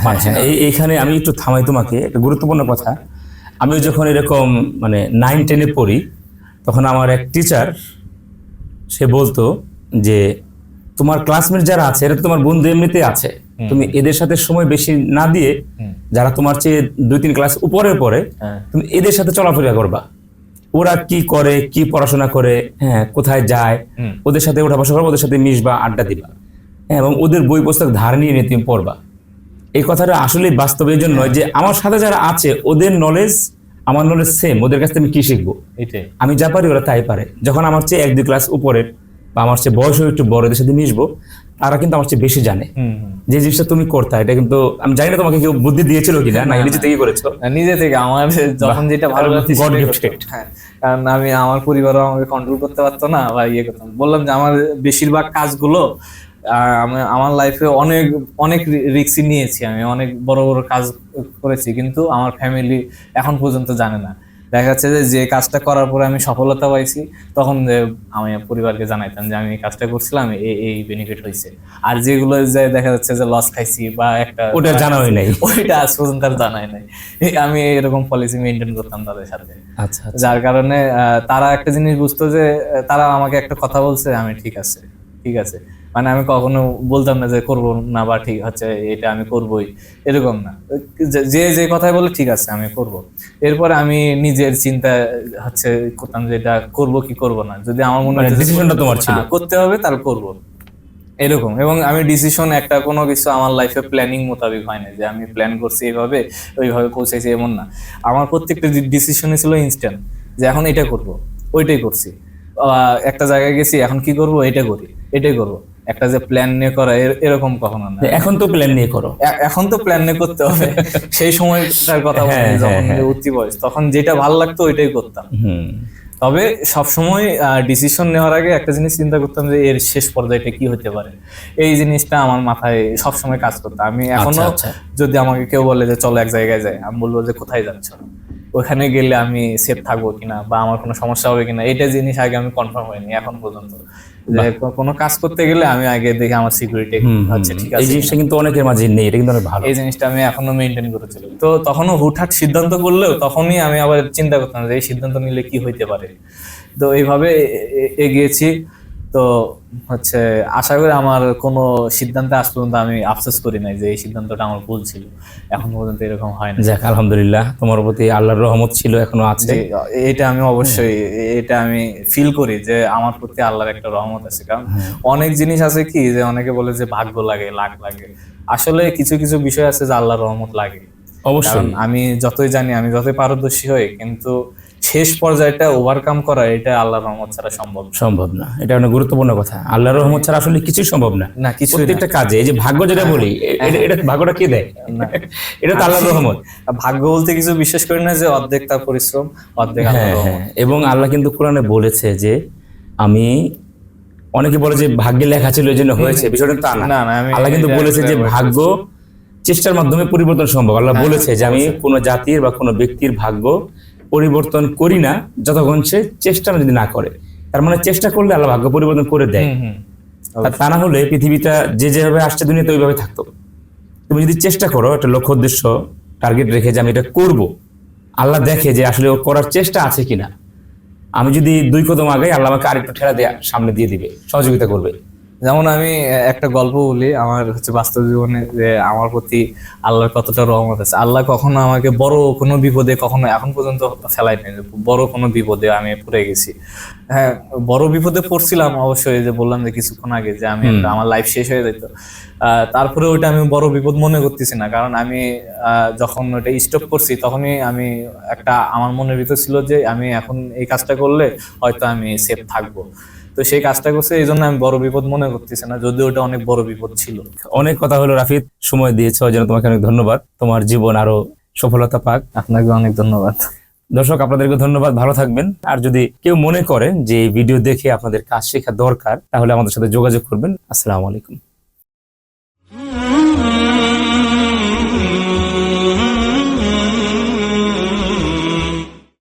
পাচ্ছি না। এইখানে আমি একটু থামাই তোমাকে, একটা গুরুত্বপূর্ণ কথা। আমি যখন এরকম মানে 9-10-এ পড়ি তখন আমার এক টিচার সে বলতো যে তোমার ক্লাসমেট যারা আছে এরা তো তোমার বন্ধু এমনিতে আছে, তুমি এদের সাথে সময় বেশি না দিয়ে যারা তোমার চেয়ে 2-3 ক্লাস উপরে পড়ে তুমি এদের সাথে চলাফেরা করবা, ওরা কি করে, কি পড়াশোনা করে, হ্যাঁ কোথায় যায়, ওদের সাথে ওঠা বসা করবা, ওদের সাথে মিশবা, আড্ডা দিবা, হ্যাঁ, এবং ওদের বই পুস্তক ধার নিয়ে তুমি পড়বা। এই কথাটা আসলে বাস্তবে এই জন্য নয় যে আমার সাথে যারা আছে ওদের নলেজ আমার নলেজ সেম, ওদের কাছ থেকে আমি কি শিখবো, আমি যা পারি ওরা তাই পারে। যখন আমার চেয়ে 1-2 ক্লাস উপরের বা আমার চেয়ে বয়সও একটু বড়দের সাথে মিশবো, তারা কিন্তু আমার চেয়ে বেশি জানে। যে জিনিসটা তুমি করতে, এটা কিন্তু আমি জানি না তোমাকে কেউ বুদ্ধি দিয়েছিল কিনা, না নিজে থেকেই করেছো? নিজে থেকে আমার যখন যেটা ভালো লাগছে, কারণ আমি আমার পরিবারও আমাকে কন্ট্রোল করতে পারতো না বা ইয়ে করতাম। বললাম যে আমার বেশিরভাগ কাজগুলো আমার লাইফে অনেক অনেক রিস্ক নিয়েছি, আমি অনেক বড় বড় কাজ করেছি, কিন্তু আমার ফ্যামিলি এখন পর্যন্ত জানে না। দেখা যাচ্ছে যে কাজটা করার পরে আমি সফলতা পাইছি তখন আমি পরিবারকে জানাইতাম যে আমি এই কাজটা করছিলাম, এই বেনিফিট হয়েছে। আর যেগুলো যে দেখা যাচ্ছে যে লস খাইছি বা একটা, ওটা জানা হয় নাই, ওইটা আজ পর্যন্ত আর জানাই নাই। আমি এরকম পলিসি মেনটেন করতাম তাদের সাথে। আচ্ছা, যার কারণে তারা একটা জিনিস বুঝতো যে তারা আমাকে একটা কথা বলছে, আমি ঠিক আছে ঠিক আছে, মানে আমি কখনো বলতাম না যে করবো না বা ঠিক হচ্ছে এটা আমি করবোই, এরকম না। যে যে কথাই বলে ঠিক আছে আমি করব। এরপরে আমি নিজের চিন্তা হচ্ছে করতাম যে এটা করবো কি করবো না, যদি আমার মনে হয় ডিসিশনটা তোমার ছিল করতে হবে তাহলে করবো, এরকম। এবং আমি ডিসিশন একটা কোনো কিছু আমার লাইফে প্ল্যানিং মোতাবেক হয় না যে আমি প্ল্যান করছি এইভাবে ওইভাবে পৌঁছাইছি, এমন না। আমার প্রত্যেকটা ডিসিশনে ছিল ইনস্ট্যান্ট, যে এখন এটা করবো, ওইটাই করছি। একটা জায়গায় গেছি, এখন কি করব, এটা করি, এটাই করব। একটা যে প্ল্যান নিয়ে করা এরকম কখনো না। এখন তো প্ল্যান নিয়ে করো, এখন তো প্ল্যান নিয়ে করতে হবে। সেই সময়টার কথা বলি যখন উঠতি বয়স, তখন যেটা ভালো লাগতো ওইটাই করতাম। তবে সবসময় ডিসিশন নেওয়ার আগে একটা জিনিস চিন্তা করতাম যে এর শেষ পর্যায়টা কি হতে পারে, এই জিনিসটা আমার মাথায় সবসময় কাজ করতো। আমি এখনো যদি আমাকে কেউ বলে যে চলো এক জায়গায় যাই, আমি বলবো যে কোথায় যাচ্ছ, ওখানে গেলে আমি সেফ থাকবো কিনা বা আমার কোনো সমস্যা হবে কিনা, এটা জিনিস আগে আমি কনফার্ম হয়নি এখন পর্যন্ত। যে কোনো কাজ করতে গেলে আমি আগে দেখি আমার সিকিউরিটি হচ্ছে ঠিক এই আছে জিনিসটা কিনা। কিন্তু অনেকের মাঝে নেই, এটা কিন্তু অনেক ভালো। এই জিনিসটা আমি এখনো মেনটেন করেছিল। তো তখনও হুটহাট সিদ্ধান্ত করলেও তখনই আমি আবার চিন্তা করতাম যে এই সিদ্ধান্ত নিলে কি হইতে পারে। তো এইভাবে এগিয়েছি। তো হচ্ছে আশা করি আমার কোনো সিদ্ধান্তে আজ পর্যন্ত আমি আফসোস করি নাই যে এই সিদ্ধান্তটা আমার ভুল ছিল, এখন পর্যন্ত এরকম হয় না। যাক আলহামদুলিল্লাহ, তোমার প্রতি আল্লাহর রহমত ছিল, এখনো আছে। এটা আমি অবশ্যই এটা আমি ফিল করি যে আমার প্রতি আল্লাহর একটা রহমত আছে। কারণ অনেক জিনিস আছে কি যে অনেকে বলে যে ভাগ্য লাগে, লাক লাগে, আসলে কিছু কিছু বিষয় আছে যে আল্লাহর রহমত লাগে অবশ্যই। আমি যতই জানি, আমি যতই পারদর্শী হই, কিন্তু শেষ পর্যায়টা ওভারকাম করা এটা আল্লাহর রহমত ছাড়া সম্ভব না। এটা অনেক গুরুত্বপূর্ণ কথা, আল্লাহর রহমত ছাড়া আসলে কিছুই সম্ভব না। প্রত্যেকটা কাজে এই যে ভাগ্য যেটা বলি, এটা ভাগ্যটা কে দেয়? এটা তো আল্লাহর রহমত। ভাগ্য বলতে কিছু বিশ্বাস করি না যে অর্ধেক তার পরিশ্রম, অর্ধেক আল্লাহর রহমত। এবং আল্লাহ কিন্তু কোরআনে বলেছে যে আমি, অনেকে বলে যে ভাগ্যে লেখা ছিল এই জন্য হয়েছে, বিষয়টা তা না। আল্লাহ কিন্তু বলেছে যে ভাগ্য চেষ্টার মাধ্যমে পরিবর্তন সম্ভব। আল্লাহ বলেছে যে আমি কোনো জাতির বা কোনো ব্যক্তির ভাগ্য পরিবর্তন করি না যতক্ষণ সে চেষ্টা যদি না করে। তার মানে চেষ্টা করলে আল্লাহ ভাগ্য পরিবর্তন করে দেয়। তা না হলে পৃথিবীটা যে যেভাবে আসছে দুনিয়াতে ওইভাবে থাকতো। তুমি যদি চেষ্টা করো, একটা লক্ষ্য উদ্দেশ্য টার্গেট রেখে যে আমি এটা করব, আল্লাহ দেখে যে আসলে ওর করার চেষ্টা আছে কিনা। আমি যদি 2 কদম আগে, আল্লাহ আমাকে আরেকটু ঠেলা দিয়ে সামনে দিয়ে দিবে, সহযোগিতা করবে। যেমন আমি একটা গল্প বলি আমার হচ্ছে বাস্তব জীবনে, যে আমার প্রতি আল্লাহর কতটা রহমত আছে। আল্লাহ কখনো আমাকে বড় কোনো বিপদে কখনো এখন পর্যন্ত ফেলাই নেই। বড় কোনো বিপদে আমি পড়ে গেছি, হ্যাঁ বড় বিপদে পড়ছিলাম অবশ্যই, যে বললাম যে কিছুক্ষণ আগে যে আমি আমার লাইফ শেষ হয়ে যেত। তারপরে ওইটা আমি বড় বিপদ মনে করতেছি না, কারণ আমি যখন ওটা স্টপ করছি তখনই আমি একটা আমার মনের ভিতর ছিল যে আমি এখন এই কাজটা করলে হয়তো আমি সেফ থাকবো। তো সেই কাজটা করছে, এই জন্য আমি বড় বিপদ মনে করতেছি না, যদিও ওটা অনেক বড় বিপদ ছিল। অনেক কথা হলো রাফিদ, সময় দিয়েছো ওই জন্য তোমাকে অনেক ধন্যবাদ। তোমার জীবন আরো সফলতা পাক। আপনাকে অনেক ধন্যবাদ। দর্শক আপনাদেরকে ধন্যবাদ, ভালো থাকবেন। আর যদি কেউ মনে করেন যে এই ভিডিও দেখে আপনাদের কাজ শেখা দরকার, তাহলে আমাদের সাথে যোগাযোগ করবেন। আসসালামু আলাইকুম।